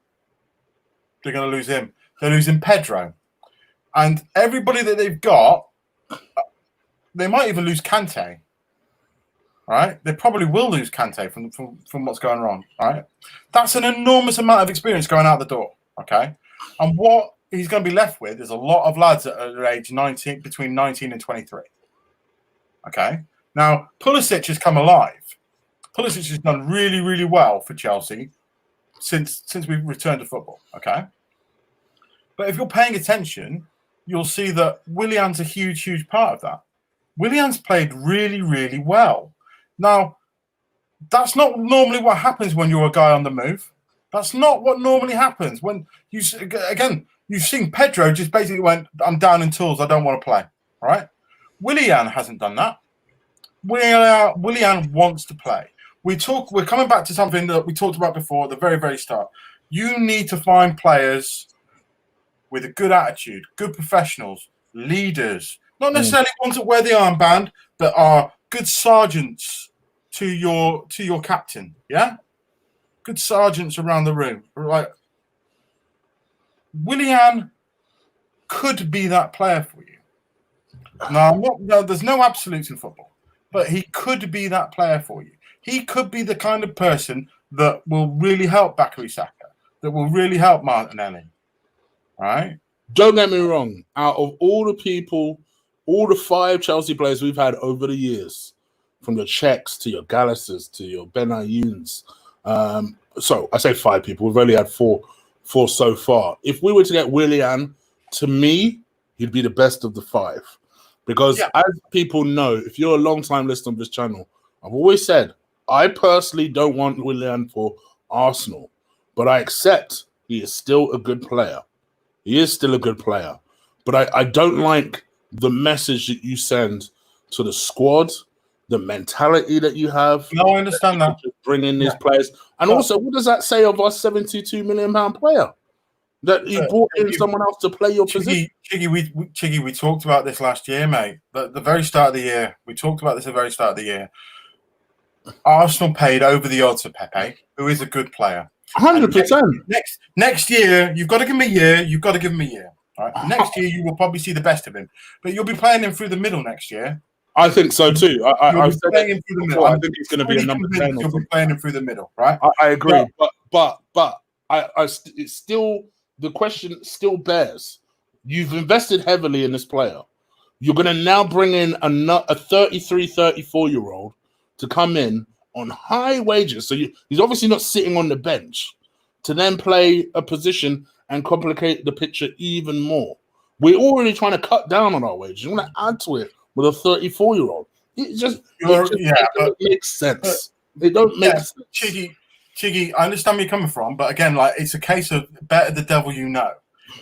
They're going to lose him. They're losing Pedro. And everybody that they've got, they might even lose Kante. Right? They probably will lose Kante from what's going on. Right? That's an enormous amount of experience going out the door. Okay? And what he's going to be left with is a lot of lads that are age 19, between 19 and 23. Okay? Now, Pulisic has come alive. Pulisic has done really, really well for Chelsea since we've returned to football. Okay? But if you're paying attention, you'll see that Willian's a huge, huge part of that. Willian's played really, really well. Now, that's not normally what happens when you're a guy on the move. That's not what normally happens. When you've seen Pedro just basically went, I'm down in tools, I don't want to play. All right? Willian hasn't done that. Willian wants to play. We're coming back to something that we talked about before at the very, very start. You need to find players with a good attitude, good professionals, leaders, not necessarily ones that wear the armband, but are good sergeants to your captain. Yeah, good sergeants around the room. Right, Willian could be that player for you. Now, there's no absolutes in football, but he could be that player for you. He could be the kind of person that will really help Bakary Saka, that will really help Martinelli. Right? Don't get me wrong. Out of all the people, all the 5 Chelsea players we've had over the years, from your Czechs to your Gallas's to your Benayoun's, so I say 5 people. We've only had four so far. If we were to get Willian, to me, he'd be the best of the 5. Because as people know, if you're a long-time listener of this channel, I've always said, I personally don't want Willian for Arsenal, but I accept he is still a good player. He is still a good player. But I don't like the message that you send to the squad, the mentality that you have. No, I understand that. Bring in these players. And also, what does that say of our £72 million player? That you brought in someone else to play your position? Chiggy, we talked about this last year, mate. The very start of the year. We talked about this at the very start of the year. Arsenal paid over the odds for Pepe, who is a good player. 100%. Next year, you've got to give him a year. You've got to give him a year. Right? Next year, you will probably see the best of him. But you'll be playing him through the middle next year. I think so too. I think he's going to be a number 10. You'll be playing him through the middle, right? I agree. But it's still, the question still bears. You've invested heavily in this player. You're going to now bring in a 33, 34-year-old to come in on high wages. So he's obviously not sitting on the bench to then play a position and complicate the picture even more. We're already trying to cut down on our wages. You want to add to it with a 34-year-old. It just makes sense. It don't make sense. Chiggy, I understand where you're coming from, but again, like it's a case of better the devil you know.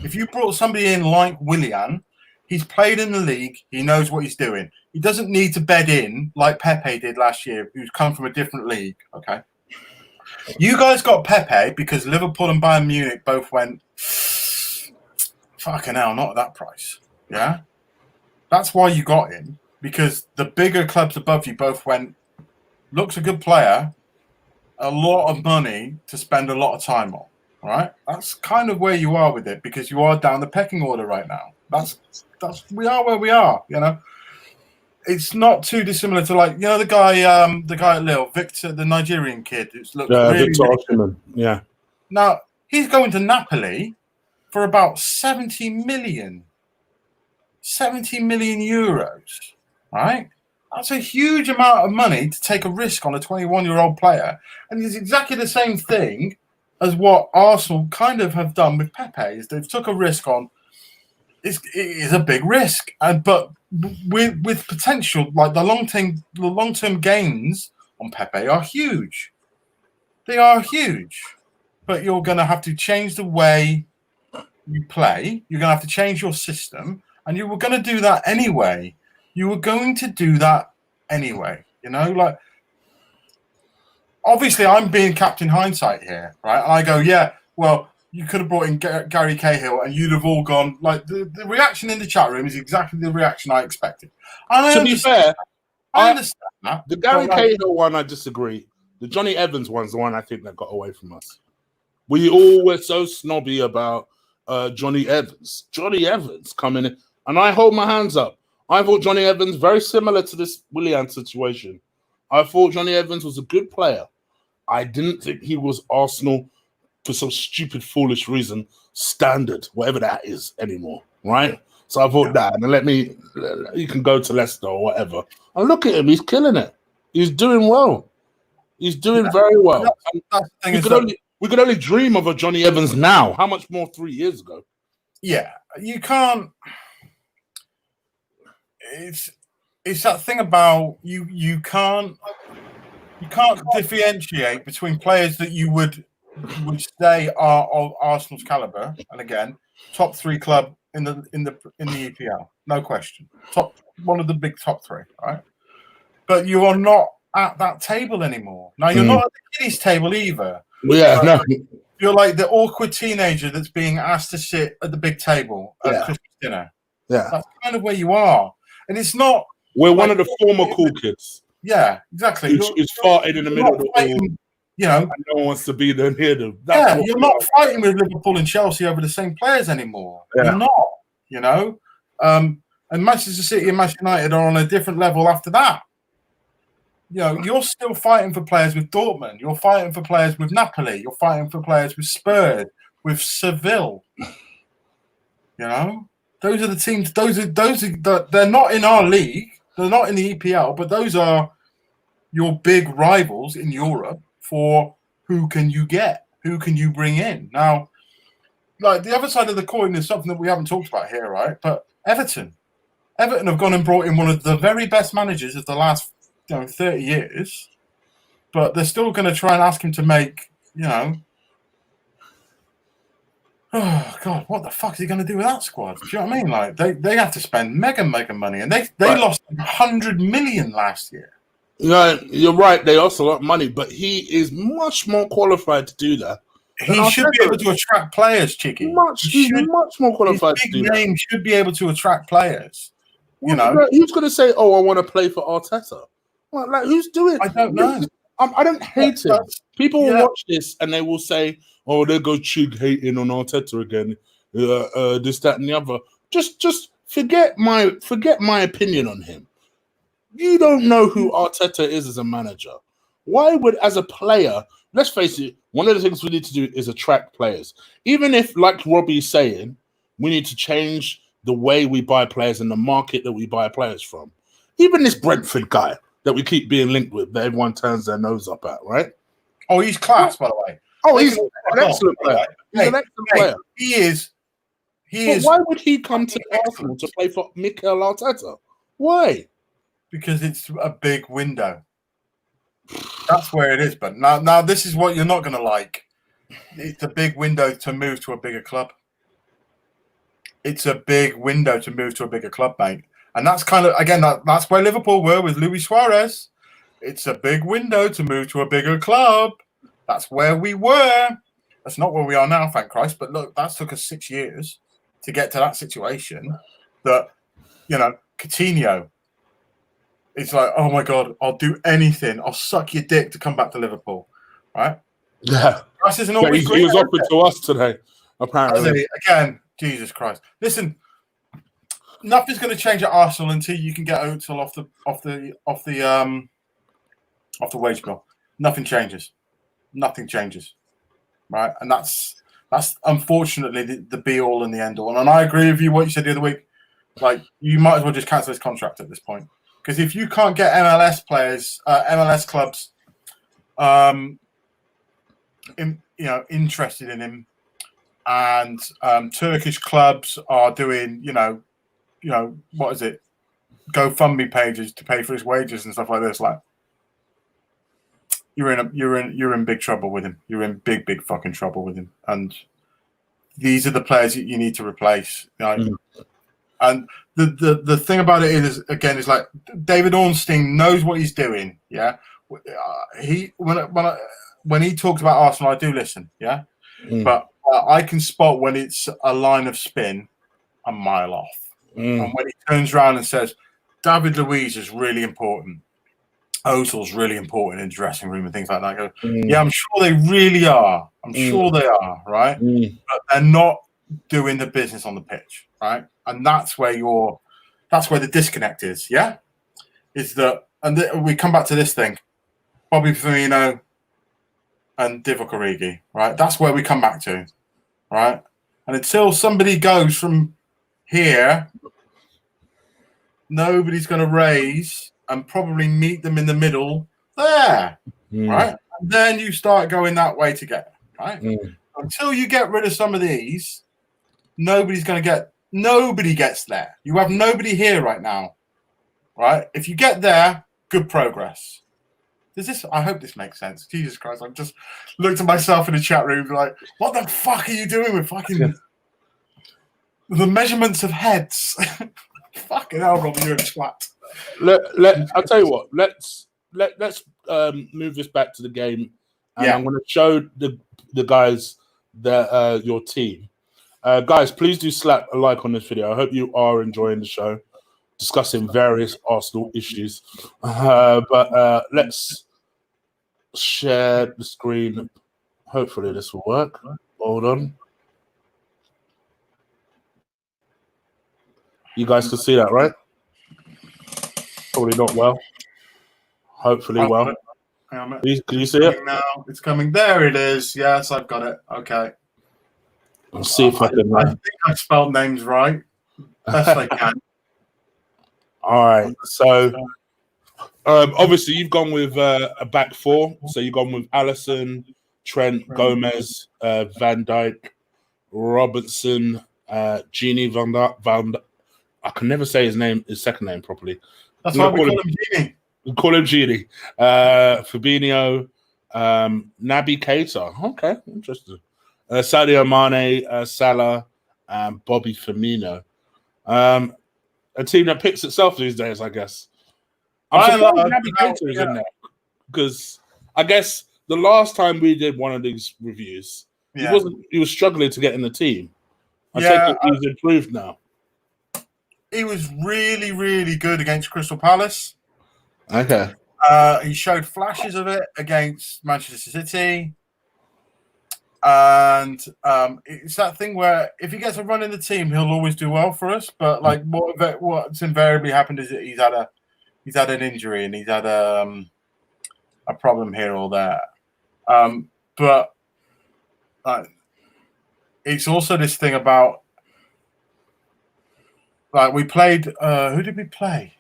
If you brought somebody in like Willian, he's played in the league, he knows what he's doing. He doesn't need to bed in like Pepe did last year, who's come from a different league, okay? You guys got Pepe because Liverpool and Bayern Munich both went, fucking hell, not at that price, yeah? That's why you got him, because the bigger clubs above you both went, looks a good player, a lot of money to spend a lot of time on. Right? That's kind of where you are with it because you are down the pecking order right now. That's we are where we are. You know, it's not too dissimilar to the guy at Lille, Victor, the Nigerian kid who looks really, Victor really good. Osimhen. Yeah. Now he's going to Napoli for about 70 million. 70 million euros, right? That's a huge amount of money to take a risk on a 21-year-old player. And it's exactly the same thing as what Arsenal kind of have done with Pepe. Is they've took a risk on. It is a big risk, but with potential, like the long-term gains on Pepe are huge. They are huge, but you're going to have to change the way you play. You're going to have to change your system. And you were going to do that anyway. You know, like, obviously I'm being Captain Hindsight here, right? And I go, yeah, well, you could have brought in Gary Cahill and you'd have all gone, like, the reaction in the chat room is exactly the reaction I expected. And To be fair, I understand that. The Gary Cahill one, I disagree. The Johnny Evans one's the one I think that got away from us. We all were so snobby about Johnny Evans. Johnny Evans coming in. And I hold my hands up. I thought Johnny Evans, very similar to this Willian situation. I thought Johnny Evans was a good player. I didn't think he was Arsenal, for some stupid, foolish reason, standard, whatever that is anymore, right? So I thought that, and you can go to Leicester or whatever. And look at him, he's killing it. He's doing well. He's doing very well. We could only dream of a Johnny Evans now. How much more 3 years ago? Yeah, you can't. It's that thing about you can't differentiate between players that you would say are of Arsenal's caliber, and again, top 3 club in the EPL, no question, one of the big top 3, right? But you are not at that table anymore. Now you're not at the kiddies table either. Yeah, no. You're like the awkward teenager that's being asked to sit at the big table at Christmas dinner. Yeah, that's kind of where you are. And it's not. We're one of the former cool kids. Yeah, exactly. Who's farted in the middle of the hall. You know, and no one wants to be there near them. You're not fighting with Liverpool and Chelsea over the same players anymore. Yeah. You're not. You know, and Manchester City and Manchester United are on a different level after that. You know, you're still fighting for players with Dortmund. You're fighting for players with Napoli. You're fighting for players with Spurs, with Seville. You know. Those are the teams. They're not in our league. They're not in the EPL, but those are your big rivals in Europe for who can you get, who can you bring in. Now, like the other side of the coin is something that we haven't talked about here, right? But Everton have gone and brought in one of the very best managers of the last 30 years, but they're still going to try and ask him to make, oh God, what the fuck is he going to do with that squad? Do you know what I mean? Like they have to spend mega money, and they lost 100 million last year. No, you're right. They lost a lot of money, but he is much more qualified to do that. He should be able to attract players, Chiggy. He's much more qualified to do that. His big name should be able to attract players. Who's going to say, "Oh, I want to play for Arteta"? Well, like, who's doing? I don't know. I don't hate him. People will watch this and they will say, "Oh, there goes Chig hating on Arteta again." This, that, and the other. Just forget my opinion on him. You don't know who Arteta is as a manager. Why would, as a player, let's face it, one of the things we need to do is attract players. Even if, like Robbie's saying, we need to change the way we buy players and the market that we buy players from. Even this Brentford guy that we keep being linked with, that everyone turns their nose up at, right? Oh, he's class, by the way. Oh, he's an excellent player. He's an excellent player. He is. Why would he come to Arsenal to play for Mikel Arteta? Why? Because it's a big window. That's where it is. But now this is what you're not going to like. It's a big window to move to a bigger club. It's a big window to move to a bigger club, mate. And that's kind of, again, that's where Liverpool were with Luis Suarez. It's a big window to move to a bigger club. That's where we were. That's not where we are now, thank Christ. But look, that took us 6 years to get to that situation that, Coutinho, it's like, oh my God, I'll do anything. I'll suck your dick to come back to Liverpool. right? Yeah. Price isn't But always he great. was offered to us today, apparently. Again, Jesus Christ! Listen, nothing's going to change at Arsenal until you can get Özil off the wage bill. Nothing changes. Nothing changes, right? And that's unfortunately the be all and the end all. And I agree with you what you said the other week. Like, you might as well just cancel his contract at this point, because if you can't get MLS players, MLS clubs, interested in him, and Turkish clubs are doing, what is it, GoFundMe pages to pay for his wages and stuff like this, like, you're in big trouble with him. You're in big fucking trouble with him. And these are the players that you need to replace. And the thing about it is like, David Ornstein knows what he's doing. Yeah, when he talks about Arsenal, I do listen. Yeah, but I can spot when it's a line of spin a mile off, and when he turns around and says, David Luiz is really important, Ozil's really important in the dressing room and things like that. I go, yeah, I'm sure they really are. I'm sure they are, right? But they're not doing the business on the pitch, right? And that's where the disconnect is. Yeah, is that, and we come back to this thing, Bobby Firmino and Divock Origi, right? That's where we come back to, right? And until somebody goes from here, nobody's going to raise and probably meet them in the middle there, right? And then you start going that way together, right? Until you get rid of some of these, nobody gets there. You have nobody here right now, right? If you get there, good progress. I hope this makes sense. Jesus Christ, I've just looked at myself in the chat room like, what the fuck are you doing with fucking the measurements of heads? Fucking hell, Robbie, you're a twat. I'll tell you what. Let's move this back to the game, and I'm going to show the guys your team. Guys, please do slap a like on this video. I hope you are enjoying the show, discussing various Arsenal issues. But let's share the screen. Hopefully this will work. Hold on. You guys can see that, right? Probably not well. Hopefully well. Can you see it? Now it's coming. There it is. Yes, I've got it. Okay. Let's see if I can. I think I spelled names right. Best I can. All right. So, obviously, you've gone with a back four. So you've gone with Alisson, Trent, Gomez, Van Dijk, Robertson, Genie Van. I can never say his second name properly. That's why we call him Genie. We call him Genie. Fabinho, Naby Keita. Okay, interesting. Sadio Mane, Salah, and Bobby Firmino. A team that picks itself these days, I guess. I'm surprised Naby Keita is in there, because I guess the last time we did one of these reviews, he was struggling to get in the team. I think he's improved now. He was really, really good against Crystal Palace. Okay. He showed flashes of it against Manchester City. And it's that thing where if he gets a run in the team, he'll always do well for us. But like what's invariably happened is that he's had an injury and he's had a problem here or there. But it's also this thing about, like, we played. Who did we play?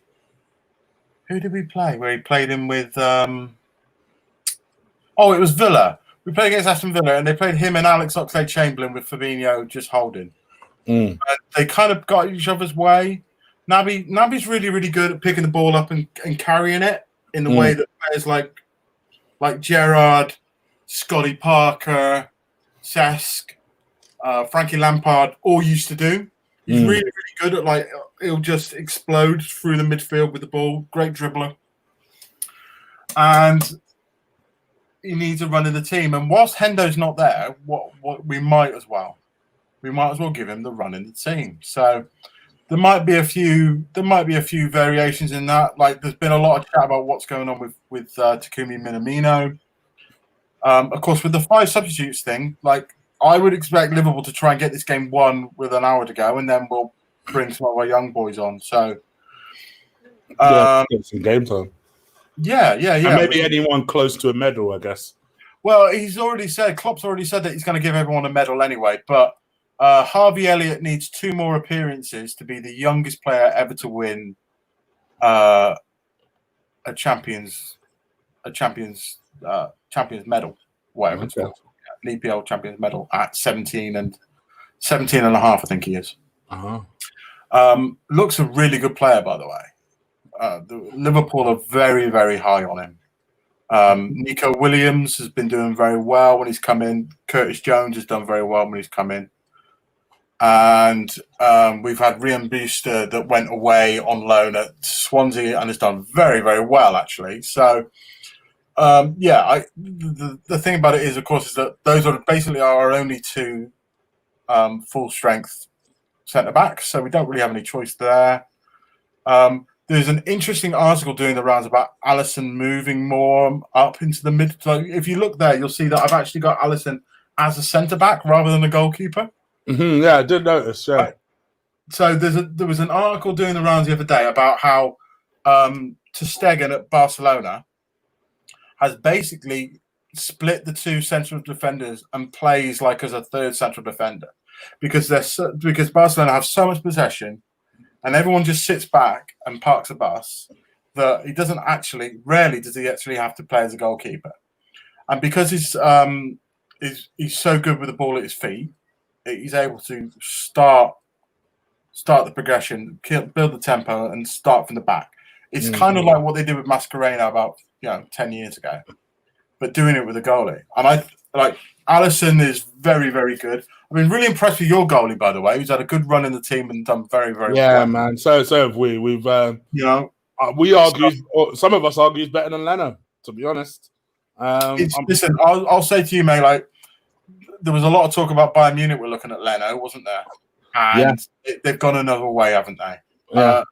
Where he played him with? It was Villa. We played against Aston Villa, and they played him and Alex Oxlade-Chamberlain with Fabinho just holding. And they kind of got each other's way. Naby's really, really good at picking the ball up and carrying it in the way that players like Gerrard, Scotty Parker, Cesc, Frankie Lampard all used to do. He's really, really good at, like, he'll just explode through the midfield with the ball. Great dribbler. And he needs a run in the team. And whilst Hendo's not there, what we might as well give him the run in the team. So there might be a few variations in that. Like, there's been a lot of chat about what's going on with Takumi Minamino. Of course, with the 5 substitutes thing, like I would expect Liverpool to try and get this game won with an hour to go, and then we'll bring some of our young boys on. So, get some game time. Yeah. And maybe anyone close to a medal, I guess. Well, Klopp's already said that he's going to give everyone a medal anyway, but Harvey Elliott needs 2 more appearances to be the youngest player ever to win a Champions medal, whatever it's called, an EPL Champions medal at 17 and a half, I think he is. Looks a really good player, by the way. Liverpool are very, very high on him. Nico Williams has been doing very well when he's come in. Curtis Jones has done very well when he's come in. And we've had Rian Booster that went away on loan at Swansea and has done very, very well, actually. So, the thing about it is, of course, is that those are basically our only 2 full-strength centre-backs, so we don't really have any choice there. There's an interesting article doing the rounds about Alisson moving more up into the mid. So if you look there, you'll see that I've actually got Alisson as a centre-back rather than a goalkeeper. Yeah, I did notice, yeah. So there was an article doing the rounds the other day about how Ter Stegen at Barcelona has basically split the 2 central defenders and plays like as a 3rd central defender because Barcelona have so much possession and everyone just sits back and parks a bus that he doesn't actually, rarely does he actually have to play as a goalkeeper. And because he's so good with the ball at his feet, he's able to start the progression, build the tempo, and start from the back. It's kind of like what they did with Mascherano about 10 years ago, but doing it with a goalie. And I like Alisson is very, very good. I've been really impressed with your goalie, by the way. He's had a good run in the team and done very, very well. Yeah, man. So have we. We've we argue. Some of us argue he's better than Leno, to be honest. Listen, I'll say to you, mate. Like there was a lot of talk about Bayern Munich. We're looking at Leno, wasn't there? And they've gone another way, haven't they? Yeah.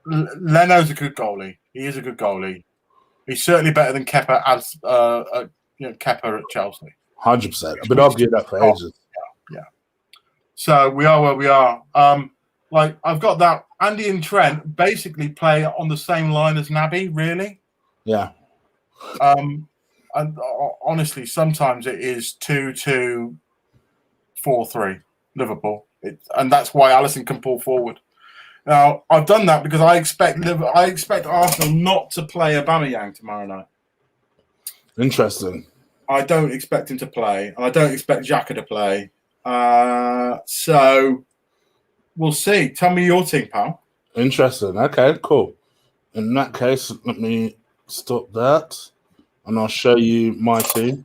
Leno's a good goalie. He is a good goalie. He's certainly better than Kepa as Kepa at Chelsea. 100%. I've been arguing that for ages. Yeah. So we are where we are. Like I've got that. Andy and Trent basically play on the same line as Naby, really. Yeah. And honestly, sometimes it is 2-2, 4-3 Liverpool, and that's why Alisson can pull forward. Now I've done that because I expect Arsenal not to play Aubameyang tomorrow night. Interesting. I don't expect him to play, and I don't expect Xhaka to play. So we'll see. Tell me your team, pal. Interesting. Okay, cool. In that case, let me stop that, and I'll show you my team.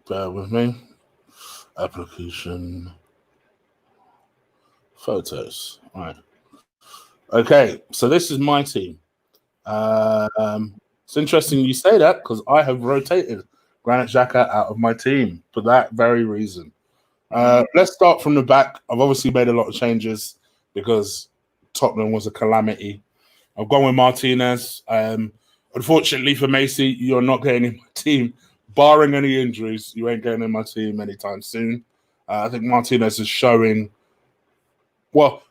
Bear with me. Application. Photos. All right. Okay, so this is my team. It's interesting you say that because I have rotated Granit Xhaka out of my team for that very reason. Let's start from the back. I've obviously made a lot of changes because Tottenham was a calamity. I've gone with Martinez. Unfortunately for Macy, you're not getting in my team. Barring any injuries, you ain't getting in my team anytime soon. I think Martinez is showing. Well,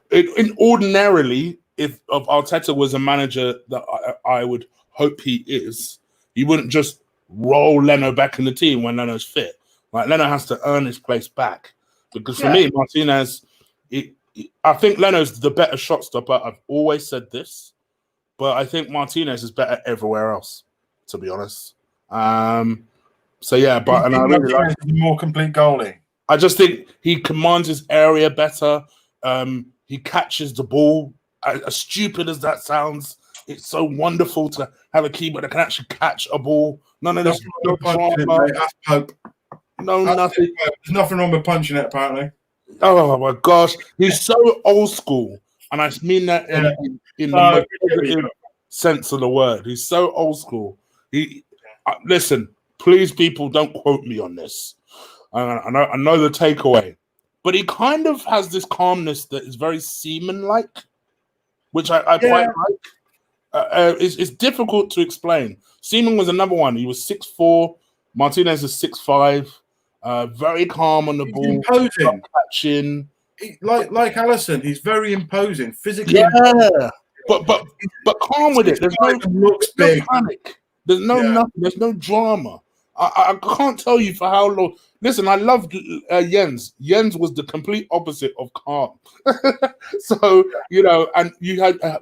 ordinarily, if Arteta was a manager that I would hope he is, he wouldn't just roll Leno back in the team when Leno's fit. Like Leno has to earn his place back. Because for me, Martinez, I think Leno's the better shot stopper. I've always said this, but I think Martinez is better everywhere else, to be honest. So yeah, but and I really like a more complete goalie. I just think he commands his area better. He catches the ball. As stupid as that sounds, it's so wonderful to have a keeper that can actually catch a ball. None of this. No nothing. There's nothing wrong with punching it, apparently. Oh my gosh, he's so old school, and I mean that in the most positive sense of the word. He's so old school. Listen, please, people, don't quote me on this. I know the takeaway, but he kind of has this calmness that is very Seaman-like, which I quite like. It's difficult to explain. Seaman was another one. He was 6'4". Martinez is 6'5". Very calm on the ball. Imposing. Catching. Like Allison, he's very imposing, physically. Yeah. But calm with it. There's no panic. There's no nothing. There's no drama. I can't tell you for how long. Listen, I loved Jens. Jens was the complete opposite of calm. So, and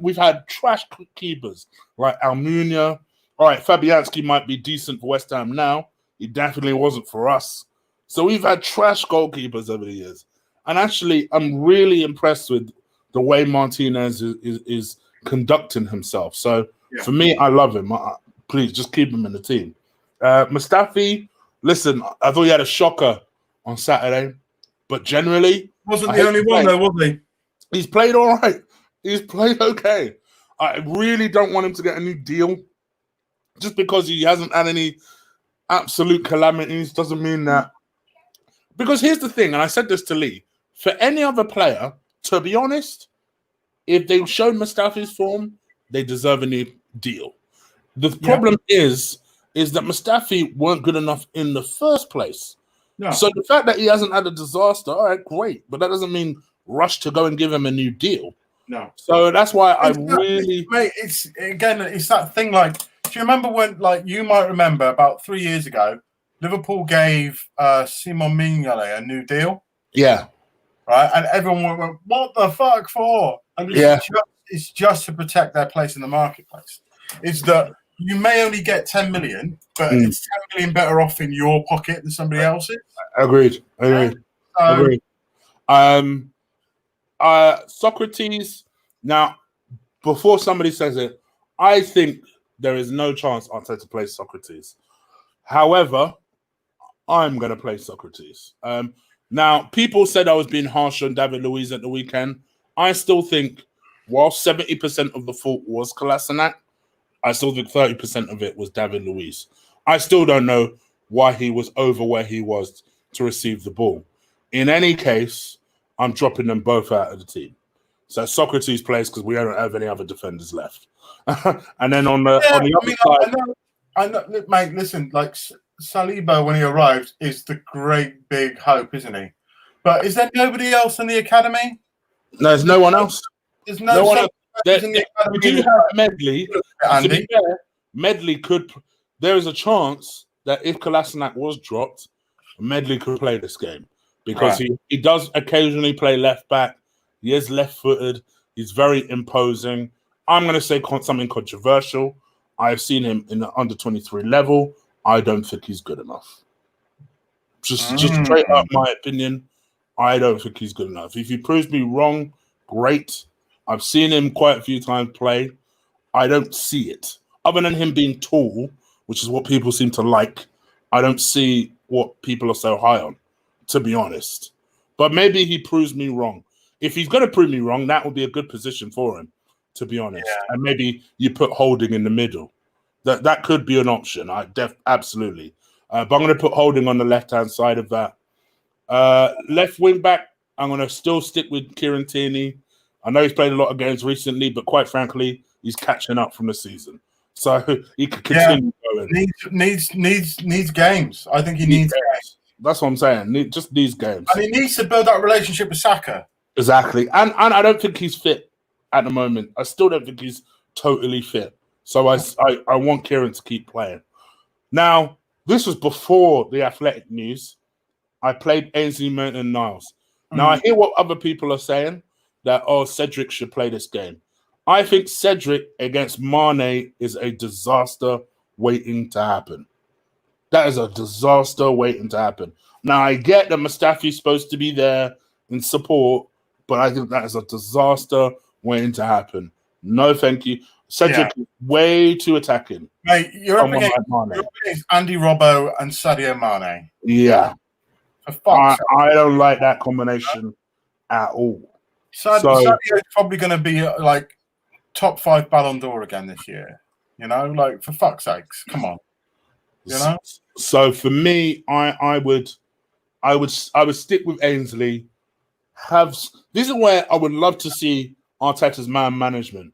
we've had trash keepers like Almunia. All right, Fabianski might be decent for West Ham now. He definitely wasn't for us. So we've had trash goalkeepers over the years. And actually, I'm really impressed with the way Martinez is conducting himself. So for me, I love him. Please just keep him in the team. Mustafi, listen, I thought he had a shocker on Saturday, but generally wasn't the only one though, was he? He's played all right. He's played okay. I really don't want him to get a new deal. Just because he hasn't had any absolute calamities doesn't mean that. Because here's the thing, and I said this to Lee, for any other player, to be honest, if they showed Mustafi's form, they deserve a new deal. The problem is that Mustafi weren't good enough in the first place. No. So the fact that he hasn't had a disaster, all right, great. But that doesn't mean rush to go and give him a new deal. No. So that's why Mate, it's that thing like, do you remember when, like, you might remember about 3 years ago, Liverpool gave Simon Mignolet a new deal? Yeah. Right? And everyone went, what the fuck for? And it's just to protect their place in the marketplace. It's that you may only get 10 million, but it's 10 million better off in your pocket than somebody else's. Agreed. Socrates, now, before somebody says it, I think there is no chance Arteta plays Socrates. However, I'm going to play Socrates. Now, people said I was being harsh on David Luiz at the weekend. I still think, while 70% of the fault was Kolasinac, I still think 30% of it was David Luiz. I still don't know why he was over where he was to receive the ball. In any case, I'm dropping them both out of the team. So Socrates plays because we don't have any other defenders left. And then on the other side... I know, mate, listen, like Saliba, when he arrived, is the great big hope, isn't he? But is there nobody else in the academy? No, there's no one else. There's no one else. We do have Medley. To be fair, Medley could... There is a chance that if Kolasinac was dropped, Medley could play this game. Because he does occasionally play left back. He is left-footed. He's very imposing. I'm going to say something controversial. I've seen him in the under-23 level. I don't think he's good enough. Just straight up my opinion, I don't think he's good enough. If he proves me wrong, great. I've seen him quite a few times play. I don't see it. Other than him being tall, which is what people seem to like, I don't see what people are so high on, to be honest. But maybe he proves me wrong. If he's going to prove me wrong, that would be a good position for him, to be honest. Yeah. And maybe you put Holding in the middle. That could be an option. Absolutely. But I'm going to put Holding on the left-hand side of that. Left wing back, I'm going to still stick with Kieran Tierney. I know he's played a lot of games recently, but quite frankly, he's catching up from the season. So he could continue going. Needs games. I think he needs games. That's what I'm saying. Just these games. And he needs to build that relationship with Saka. Exactly. And I don't think he's fit at the moment. I still don't think he's totally fit. So I want Kieran to keep playing. Now, this was before the Athletic news. I played Ainsley Maitland-Niles. Now, I hear what other people are saying, that, Cedric should play this game. I think Cedric against Mane is a disaster waiting to happen. That is a disaster waiting to happen. Now, I get that Mustafi's supposed to be there in support, but I think that is a disaster waiting to happen. No, thank you. Cedric is way too attacking. Mate, you're up against Andy Robbo and Sadio Mane. Yeah. I don't like that combination at all. Sadio's probably going to be like top 5 Ballon d'Or again this year. You know, like, for fuck's sakes, come on. You know. So for me, I would stick with Ainsley. This is where I would love to see Arteta's man management.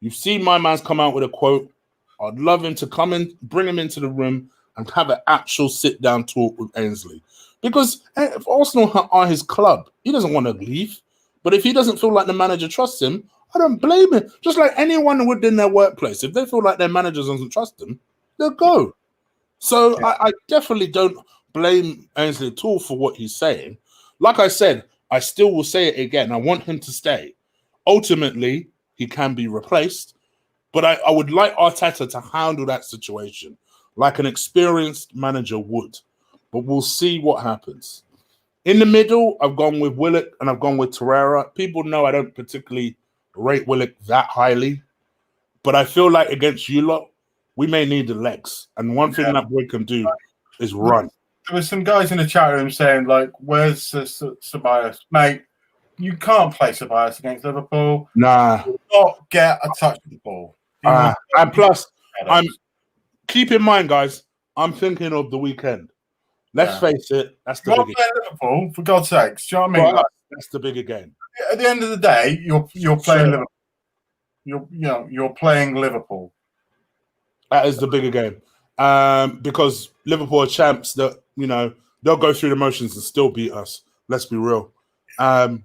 You've seen my man's come out with a quote. I'd love him to come in, bring him into the room and have an actual sit-down talk with Ainsley. Because if Arsenal are his club, he doesn't want to leave. But if he doesn't feel like the manager trusts him, I don't blame him. Just like anyone would in their workplace. If they feel like their manager doesn't trust them, they'll go. So I definitely don't blame Ainsley at all for what he's saying. Like I said, I still will say it again. I want him to stay. Ultimately, he can be replaced. But I would like Arteta to handle that situation like an experienced manager would. But we'll see what happens. In the middle, I've gone with Willock and I've gone with Torreira. People know I don't particularly rate Willock that highly. But I feel like against you lot, we may need the legs. And one thing that boy can do is run. There were some guys in the chat room saying, like, where's Ceballos? Mate, you can't play Ceballos against Liverpool. Nah. You will not get a touch of the ball. And plus, keep in mind, guys, I'm thinking of the weekend. Let's face it, that's the bigger game. Liverpool, for God's sakes. Do you know what I mean? Well, that's the bigger game. At the end of the day, you're playing Liverpool. You're playing Liverpool. That is the bigger game. Because Liverpool are champs that, they'll go through the motions and still beat us. Let's be real.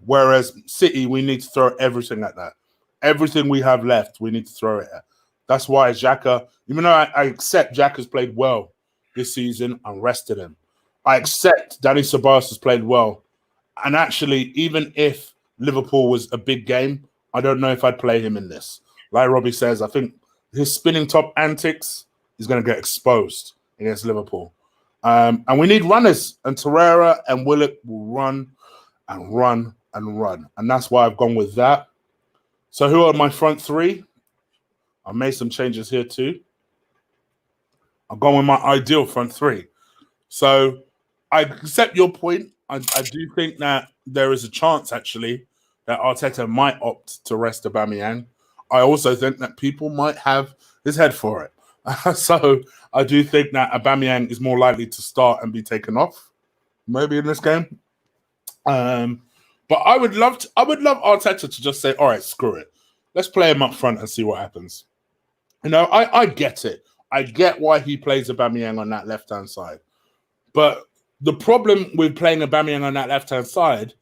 Whereas City, we need to throw everything at that. Everything we have left, we need to throw it at. That's why Xhaka, even though I accept Xhaka's played well this season, I rested him. I accept Danny Ceballos has played well. And actually, even if Liverpool was a big game, I don't know if I'd play him in this. Like Robbie says, I think his spinning top antics is going to get exposed against Liverpool. And we need runners. And Torreira and Willock will run and run and run. And that's why I've gone with that. So who are my front three? I made some changes here too. I've gone with my ideal front three. So I accept your point. I do think that there is a chance, actually, that Arteta might opt to rest Aubameyang. I also think that people might have his head for it. So I do think that Aubameyang is more likely to start and be taken off, maybe in this game. But I would love Arteta to just say, all right, screw it. Let's play him up front and see what happens. I get it. I get why he plays Aubameyang on that left-hand side. But the problem with playing Aubameyang on that left-hand side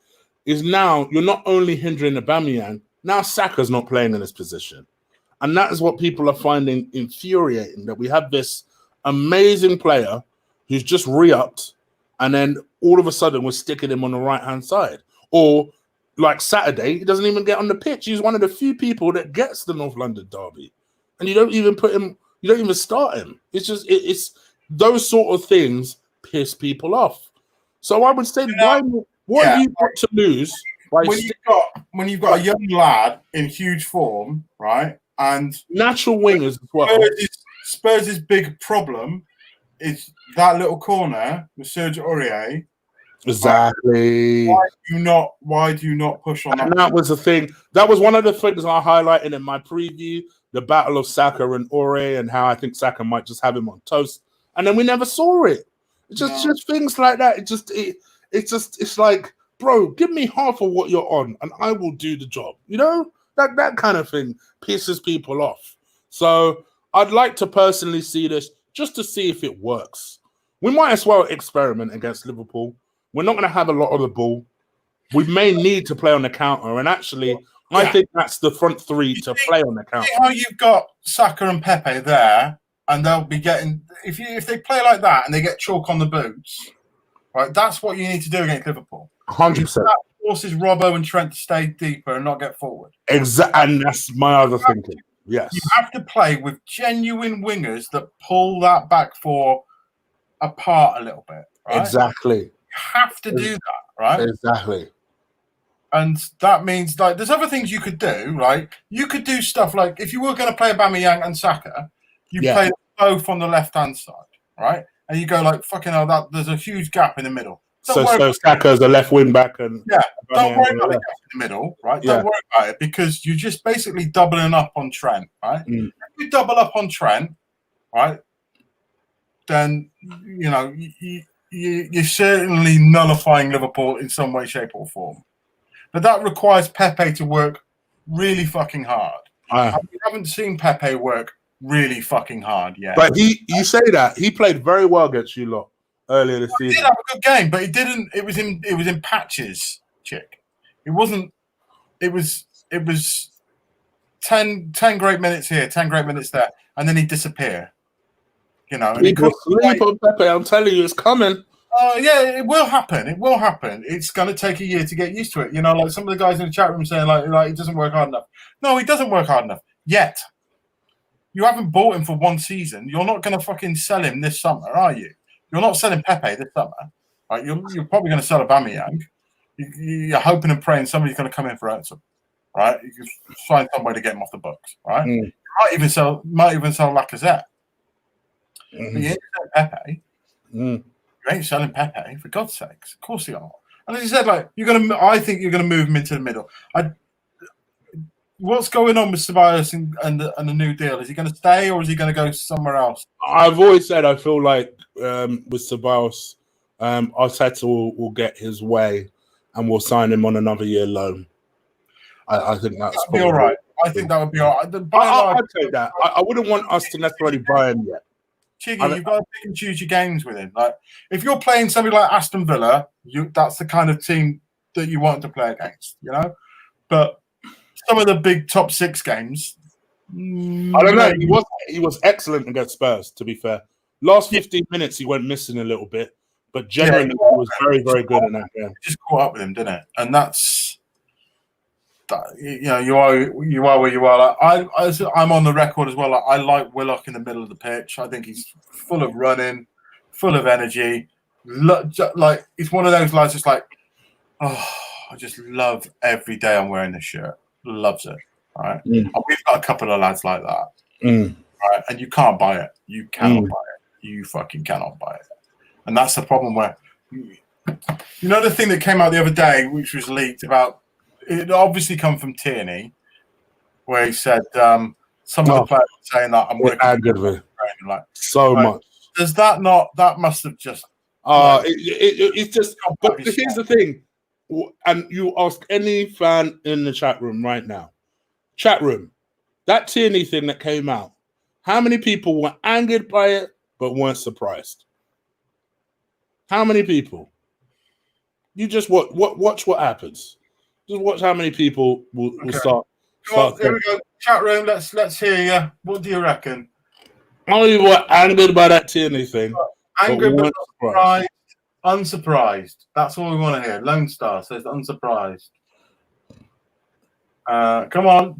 is now you're not only hindering Aubameyang, now Saka's not playing in this position. And that is what people are finding infuriating, that we have this amazing player who's just re-upped, and then all of a sudden we're sticking him on the right-hand side. Or, like Saturday, he doesn't even get on the pitch. He's one of the few people that gets the North London derby. And you don't even start him. It's just, it's those sort of things piss people off. So I would say, what have you got to lose? When you've got a young lad in huge form, right? And natural wingers as well. Spurs' big problem is that little corner with Serge Aurier. Exactly. Why do you not push on that? And that was the thing. That was one of the things I highlighted in my preview, the battle of Saka and Aurier, and how I think Saka might just have him on toast. And then we never saw it. It's just things like that. It's like, bro, give me half of what you're on and I will do the job. That kind of thing pisses people off. So I'd like to personally see this just to see if it works. We might as well experiment against Liverpool. We're not going to have a lot of the ball. We may need to play on the counter. And actually, I think that's the front three to play on the counter. See how you've got Saka and Pepe there, and they'll be getting... If they play like that and they get chalk on the boots, right, that's what you need to do against Liverpool. 100%. That forces Robbo and Trent to stay deeper and not get forward. Exactly, and that's my other thinking. Yes. You have to play with genuine wingers that pull that back four apart a little bit. Right? Exactly. You have to do that, right? Exactly. And that means, like, there's other things you could do, right? You could do stuff like, if you were going to play Aubameyang and Saka, you play both on the left-hand side, right? And you go like, fucking hell, there's a huge gap in the middle. So Saka's a left wing back, and don't worry about the gap in the middle, right? Don't worry about it, because you're just basically doubling up on Trent, right? If you double up on Trent, right, then you're certainly nullifying Liverpool in some way, shape, or form. But that requires Pepe to work really fucking hard. We haven't seen Pepe work really fucking hard yet. But you say that he played very well against you lot earlier this season. He did have a good game, but he didn't. It was in patches, Chick. It wasn't. It was 10 great minutes here, 10 great minutes there, and then he'd disappear. You know, and people sleep on Pepe. I'm telling you, it's coming. Yeah, it will happen. It will happen. It's going to take a year to get used to it. You know, like some of the guys in the chat room saying, like, it doesn't work hard enough. No, he doesn't work hard enough yet. You haven't bought him for one season. You're not going to fucking sell him this summer, are you? You're not selling Pepe this summer. Right? You're probably going to sell Aubameyang. You're hoping and praying somebody's going to come in for Ertz. Right? You can find some way to get him off the books. Right? You might even sell Lacazette. But you ain't selling Pepe. You ain't selling Pepe, for God's sakes. Of course you are. And as you said, like I think you're gonna move him into the middle. What's going on with Ceballos and the new deal? Is he going to stay or is he going to go somewhere else? I've always said I feel like with Ceballos, Arteta will get his way and we'll sign him on another year loan. I think that'd be all right. I think that would be all right. I'd take that. I wouldn't want us to necessarily buy him yet. Chiggy, you've got to pick and choose your games with him. Like if you're playing somebody like Aston Villa, that's the kind of team that you want to play against, you know. But some of the big top 6 games, I don't know. He was excellent against Spurs. To be fair, last 15 minutes he went missing a little bit, but generally he was very, very good in that game. Just caught up with him, didn't it? And that's that. You know, you are where you are. Like, I'm on the record as well. Like, I like Willock in the middle of the pitch. I think he's full of running, full of energy. Like he's one of those lads. Just like, oh, I just love every day I'm wearing this shirt. Loves it. Right. And we've got a couple of lads like that. Right. And you can't buy it. You cannot buy it. You fucking cannot buy it. And that's the problem where, you know, the thing that came out the other day, which was leaked about, it obviously come from Tierney, where he said some of the players were saying that I'm working like so much. Does that not? That must have just. It's just. But here's the thing, and you ask any fan in the chat room right now, that Tierney thing that came out, how many people were angered by it but weren't surprised? How many people? You just watch what happens. Just watch how many people will start. Here we go. Chat room, let's hear you. What do you reckon? How many were angered by that Tierney thing? Angered but not surprised. Unsurprised. That's all we want to hear. Lone Star says unsurprised. Come on,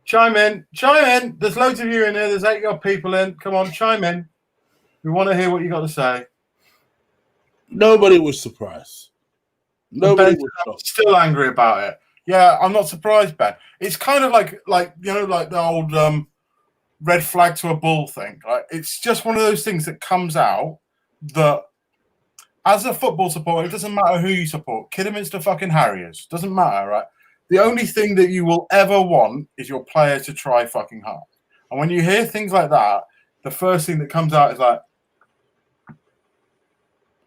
chime in. There's loads of you in here. There's 8 people in. Come on, chime in. We want to hear what you got to say. Nobody was surprised. Nobody was shocked. Still angry about it. Yeah, I'm not surprised, Ben. It's kind of like you know, like the old red flag to a bull thing. Right? It's just one of those things that comes out that, as a football supporter, it doesn't matter who you support. Kidderminster fucking Harriers. Doesn't matter, right? The only thing that you will ever want is your player to try fucking hard. And when you hear things like that, the first thing that comes out is like,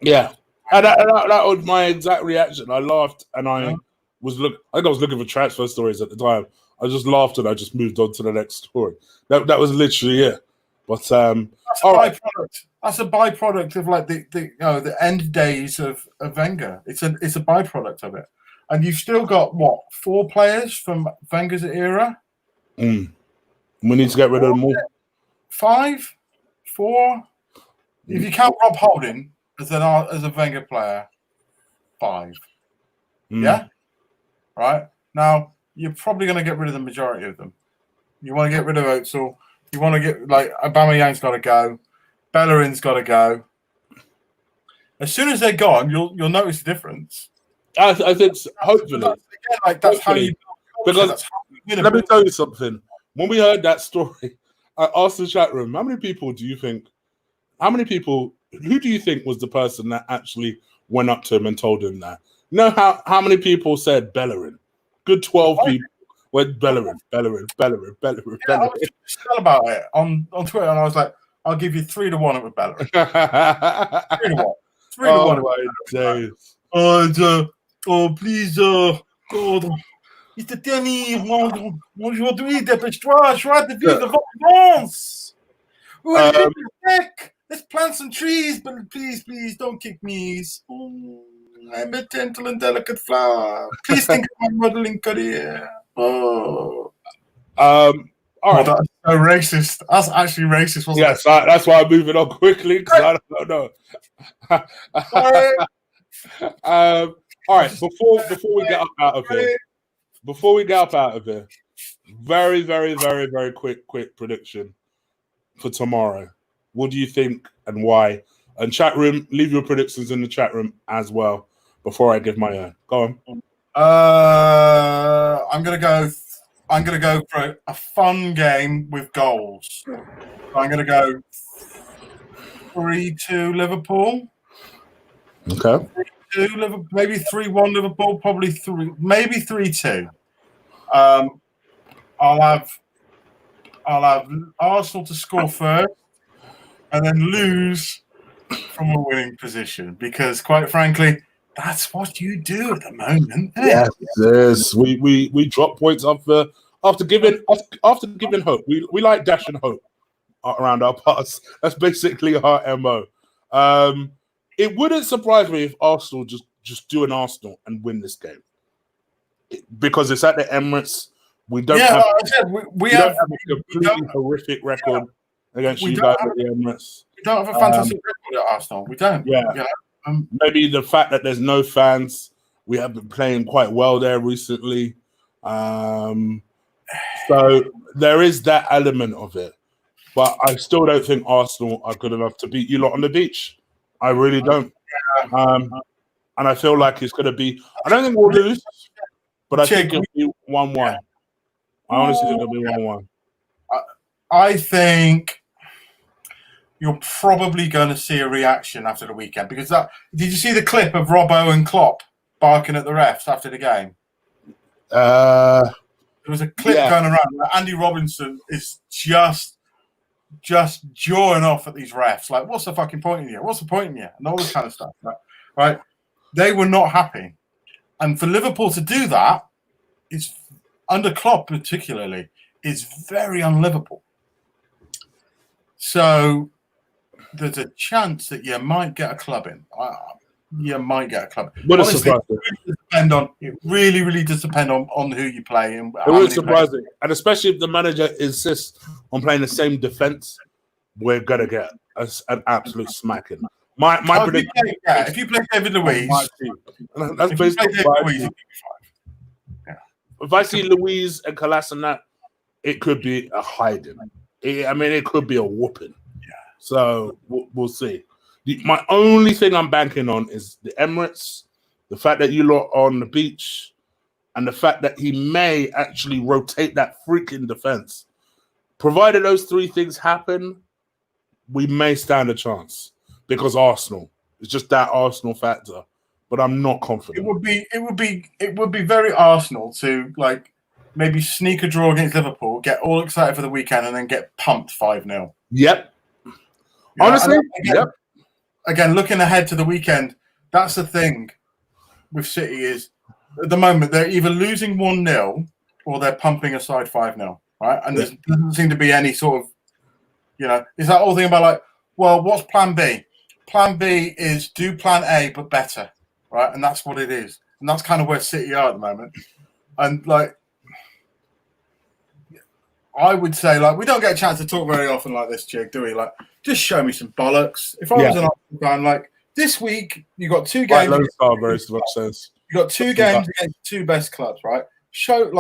yeah. And that was my exact reaction. I laughed and I was looking for transfer stories at the time. I just laughed and I just moved on to the next story. That was literally it. But that's a byproduct. That's a byproduct of like the end days of Wenger. It's a byproduct of it. And you've still got 4 players from Wenger's era? We need to get rid of them all. 5? 4? If you count Rob Holding as a Wenger player, 5. Yeah? Right? Now, you're probably going to get rid of the majority of them. You want to get rid of Özil. You want to get, like, Aubameyang's got to go. Bellerin's got to go. As soon as they're gone, you'll notice the difference. I think, hopefully. That's how you... Because let me tell you something. When we heard that story, I asked the chat room, who do you think was the person that actually went up to him and told him that? You know how many people said Bellerin? Good 12 people went Bellerin. I was just about it on Twitter, and I was like, I'll give you 3-1 it with Bellerin. 3-1. 3-1. My days. Oh, please, God. Il te tenir, aujourd'hui, dépêche-toi, je rate the view of France. Let's plant some trees, but please, don't kick me. Oh, I'm a gentle and delicate flower. Please think of my modeling career. Oh. All right. That's so racist. That's actually racist, wasn't it? That's why I'm moving on quickly because I don't know. Sorry. All right. Before we get up out of here, very, very, very, very quick prediction for tomorrow. What do you think and why? And chat room, leave your predictions in the chat room as well before I give my own. Go on. I'm gonna go for a fun game with goals. I'm gonna go 3-2 Liverpool. Okay. 3-2 Liverpool, maybe 3-1 Liverpool, probably 3-2. I'll have Arsenal to score first, and then lose from a winning position because, quite frankly, that's what you do at the moment. Yes. We drop points after giving hope. We like dashing hope around our parts. That's basically our MO. It wouldn't surprise me if Arsenal just do an Arsenal and win this game because it's at the Emirates. We don't have a completely horrific record against you guys at the Emirates. We don't have a fantastic record at Arsenal. We don't. Yeah. Maybe the fact that there's no fans, we have been playing quite well there recently. So there is that element of it. But I still don't think Arsenal are good enough to beat you lot on the beach. I really don't. And I feel like it's going to be... I don't think we'll lose, but I think it'll be 1-1. I honestly think it'll be 1-1. I think you're probably going to see a reaction after the weekend because did you see the clip of Robbo and Klopp barking at the refs after the game? There was a clip going around where Andy Robinson is just jawing off at these refs, like, what's the fucking point in you? What's the point in you? And all this kind of stuff, right? They were not happy. And for Liverpool to do that, is under Klopp particularly, is very un-Liverpool. So there's a chance that you might get a club in. You might get a club. What a surprise! It really, really does depend on who you play. And it was surprising, and especially if the manager insists on playing the same defense, we're gonna get an absolute smacking. My prediction. If you play David Luiz, that's basically. If I see Luiz and Kalas and that, it could be a hiding. It could be a whooping. Yeah. So we'll see. My only thing I'm banking on is the Emirates, the fact that you lot are on the beach, and the fact that he may actually rotate that freaking defense. Provided those three things happen, we may stand a chance because Arsenal. It's just that Arsenal factor. But I'm not confident. It would be very Arsenal to maybe sneak a draw against Liverpool, get all excited for the weekend, and then get pumped 5-0. Yep. Honestly, Again, looking ahead to the weekend, that's the thing with City is at the moment they're either losing 1-0 or they're pumping a side 5-0, right? And there doesn't seem to be any sort of, is that whole thing about what's plan B? Plan B is do plan A but better, right? And that's what it is. And that's kind of where City are at the moment. And I would say we don't get a chance to talk very often like this, Chig, do we? Just show me some bollocks. If I was an Arsenal fan, this week you got 2 games. You got 2 games against 2 best clubs, right? Show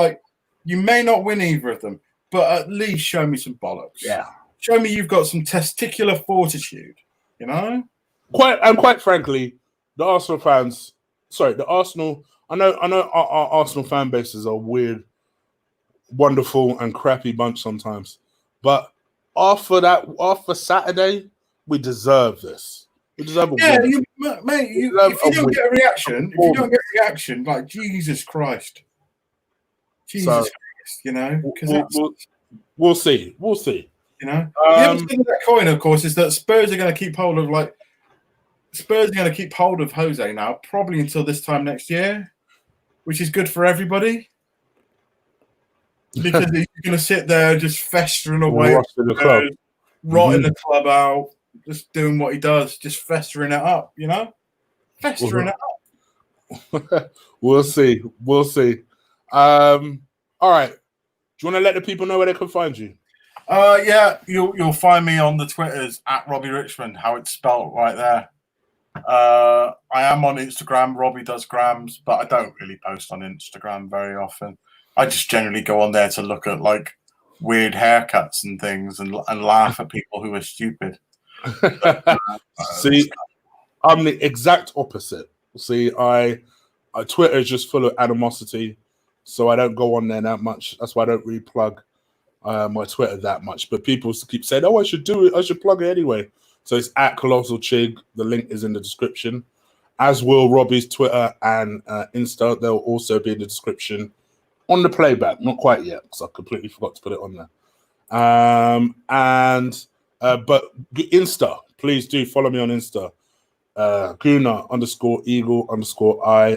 you may not win either of them, but at least show me some bollocks. Yeah. Show me you've got some testicular fortitude. Quite frankly, the Arsenal fans. Sorry, the Arsenal. I know. Our Arsenal fan bases are weird, wonderful, and crappy bunch sometimes, but after Saturday, we deserve this. We deserve a win. If you don't get a reaction, Jesus Christ, Christ, we'll see. The other side of that coin, of course, is that Spurs are going to keep hold of Jose now, probably until this time next year, which is good for everybody. because he's going to sit there just festering away, Rusting the club. rotting the club out, just doing what he does, just festering it up, festering it up. We'll see. We'll see. All right. Do you want to let the people know where they can find you? Yeah, you'll find me on the Twitters at Robby Richmond, how it's spelled right there. I am on Instagram. Robbie does grams, but I don't really post on Instagram very often. I just generally go on there to look at like weird haircuts and things and laugh at people who are stupid. See, I'm the exact opposite. See, I Twitter is just full of animosity, so I don't go on there that much. That's why I don't really plug my Twitter that much. But people keep saying, "Oh, I should do it. I should plug it anyway." So it's at Colossal Chig. The link is in the description, as will Robbie's Twitter and Insta. They'll also be in the description on the playback. Not quite yet, because I completely forgot to put it on there. But Insta, please do follow me on Insta. Guna_Eagle_I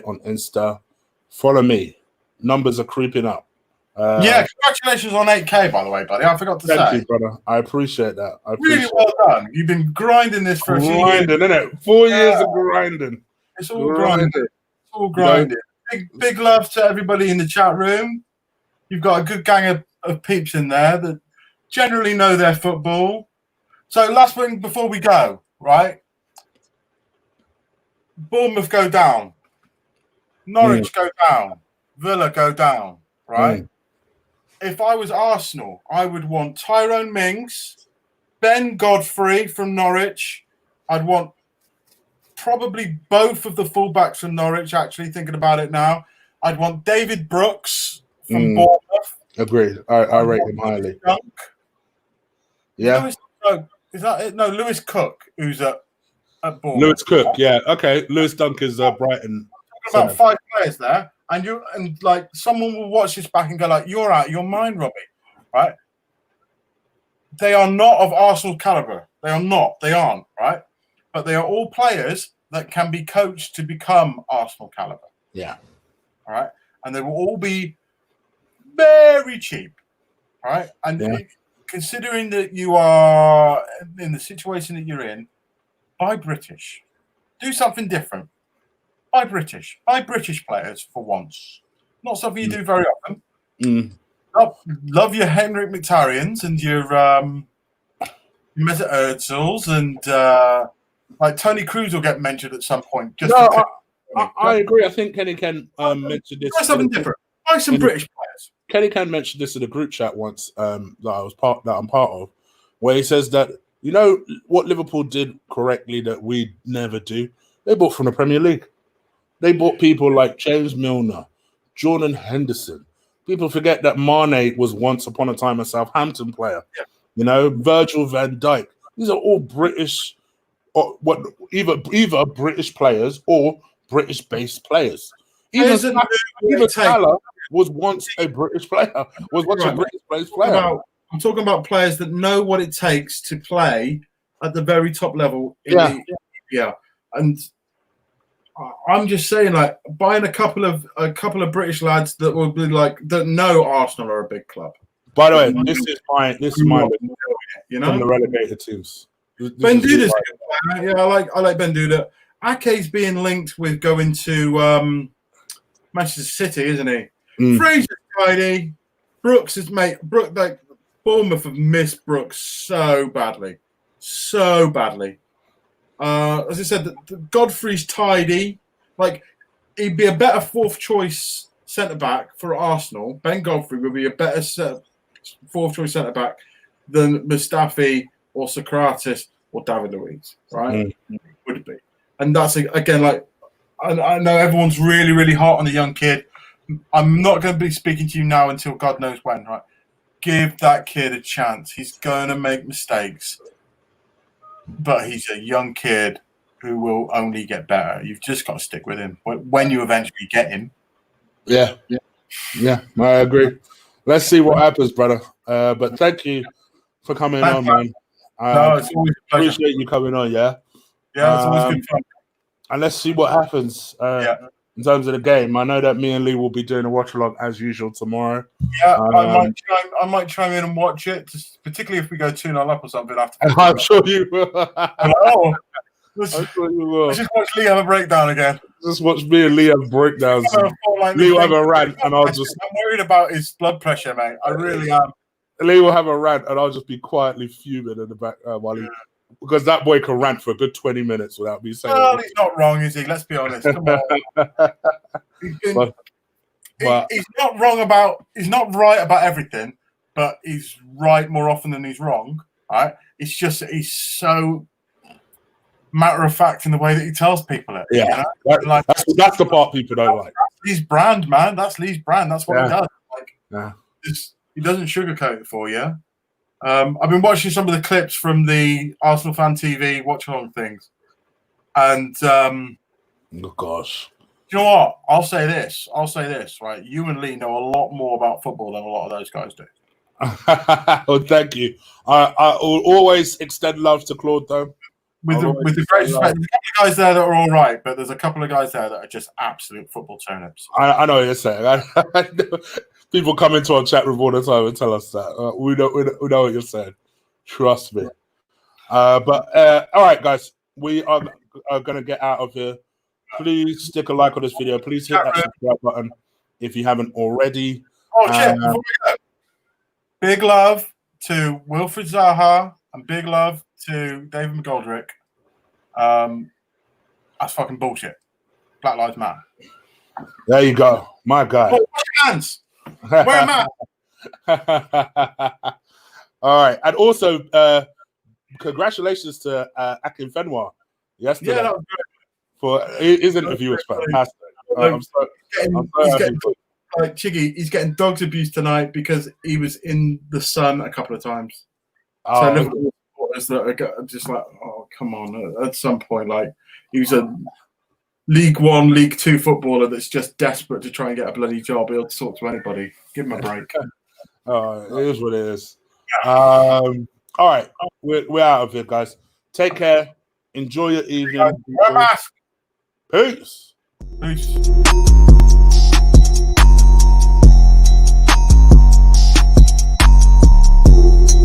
on Insta. Follow me. Numbers are creeping up. Yeah, congratulations on 8K, by the way, buddy. I forgot to say. Thank you, brother. I appreciate that. Really well done. You've been grinding this for a few years. Grinding, innit? 4 years of grinding. It's all grinding. It's all grinding. Big love to everybody in the chat room. You've got a good gang of peeps in there that generally know their football. So last thing before we go, right? Bournemouth go down. Norwich go down. Villa go down, right? If I was Arsenal, I would want Tyrone Mings, Ben Godfrey from Norwich. I'd want probably both of the fullbacks from Norwich, actually, thinking about it now. I'd want David Brooks from Bournemouth. Agreed. I rate him highly. Dunk. Yeah. Is that it? No, Lewis Cook, who's at Bournemouth. Lewis Cook, yeah. Okay. Lewis Dunk is Brighton. About 5 players there. And like someone will watch this back and go like, "You're out of your mind, Robbie," right? They are not of Arsenal caliber. They are not. They aren't, right? But they are all players that can be coached to become Arsenal caliber. Yeah. All right. And they will all be very cheap. All right. And considering that you are in the situation that you're in, buy British. Do something different. Buy British players for once. Not something you do very often. Love your Henrik Mkhitaryan's and your Mesut Ozils and like Tony Cruz will get mentioned at some point. I agree. I think Kenny Ken mentioned this. Try something different. Buy some British players. Kenny Ken mentioned this in a group chat once that I'm part of, where he says that what Liverpool did correctly that we never do. They bought from the Premier League. They bought people like James Milner, Jordan Henderson. People forget that Mane was once upon a time a Southampton player. Yeah. Virgil van Dijk. These are all British, or either British players or British-based players. Even Salah was once a British player. Was once a British-based player. I'm talking about players that know what it takes to play at the very top level. And I'm just saying, like, buying a couple of British lads that will be like that know Arsenal are a big club. By the way, this is my from the relegated teams. Ben Duda's a good player. Yeah, I like Ben Duda. Ake's being linked with going to Manchester City, isn't he? Fraser's tidy. Brooks is like Bournemouth have missed Brooks so badly. As I said, Godfrey's tidy. Like, he'd be a better fourth choice centre back for Arsenal. Ben Godfrey would be a better fourth choice centre back than Mustafi or Socrates or David Luiz, right? Would be. And that's again, like, I know everyone's really, really hot on the young kid. I'm not going to be speaking to you now until God knows when, right? Give that kid a chance. He's going to make mistakes. But he's a young kid who will only get better. You've just got to stick with him when you eventually get him. Yeah, I agree. Let's see what happens, brother. But thank you for coming on, man. It's always a pleasure. Appreciate you coming on, yeah? Yeah, it's always good fun. And let's see what happens. in terms of the game. I know that me and Lee will be doing a watch along as usual tomorrow. Yeah, I might chime in and watch it, particularly if we go 2-0 up or something after. I'm sure you will. Let's just watch Lee have a breakdown again. Just watch me and Lee have breakdowns. Lee will have a rant, and I'm worried about his blood pressure, mate. I really am. Lee will have a rant, and I'll just be quietly fuming in the back while he, because that boy can rant for a good 20 minutes without me saying. Well, he's not wrong, is he? Let's be honest. Come on. He's not wrong about. He's not right about everything, but he's right more often than he's wrong. Right? It's just that he's so matter of fact in the way that he tells people it. Yeah, you know? That's the part people don't like. That's Lee's brand, man. That's Lee's brand. That's what he does. He doesn't sugarcoat it for you. I've been watching some of the clips from the Arsenal Fan TV watch-along things, and oh gosh, you know what? I'll say this, right? You and Lee know a lot more about football than a lot of those guys do. Well, thank you. I will always extend love to Claude, though. With the great respect, there's a couple of guys there that are all right, but there's a couple of guys there that are just absolute football turnips. I know what you're saying. People come into our chat room all the time and tell us that. We know what you're saying. Trust me. But all right, guys, we are going to get out of here. Please stick a like on this video. Please hit that subscribe button if you haven't already. Oh, shit. Before we go, big love to Wilfried Zaha and big love to David McGoldrick. That's fucking bullshit. Black Lives Matter. There you go. My guy. Oh, wash your hands. Where am I? All right. And also, congratulations to Akin Fenwa yesterday. Yeah, that was great. For his interview was fantastic. I'm so happy. Like Chiggy, he's getting dog's abuse tonight because he was in the sun a couple of times. So Liverpool supporters that are just like, oh, come on. At some point, like, he was a League One, League Two footballer that's just desperate to try and get a bloody job. He'll talk to anybody. Give him a break. It is what it is. All right. We're out of here, guys. Take care. Enjoy your evening. Wear a mask. Peace. Peace.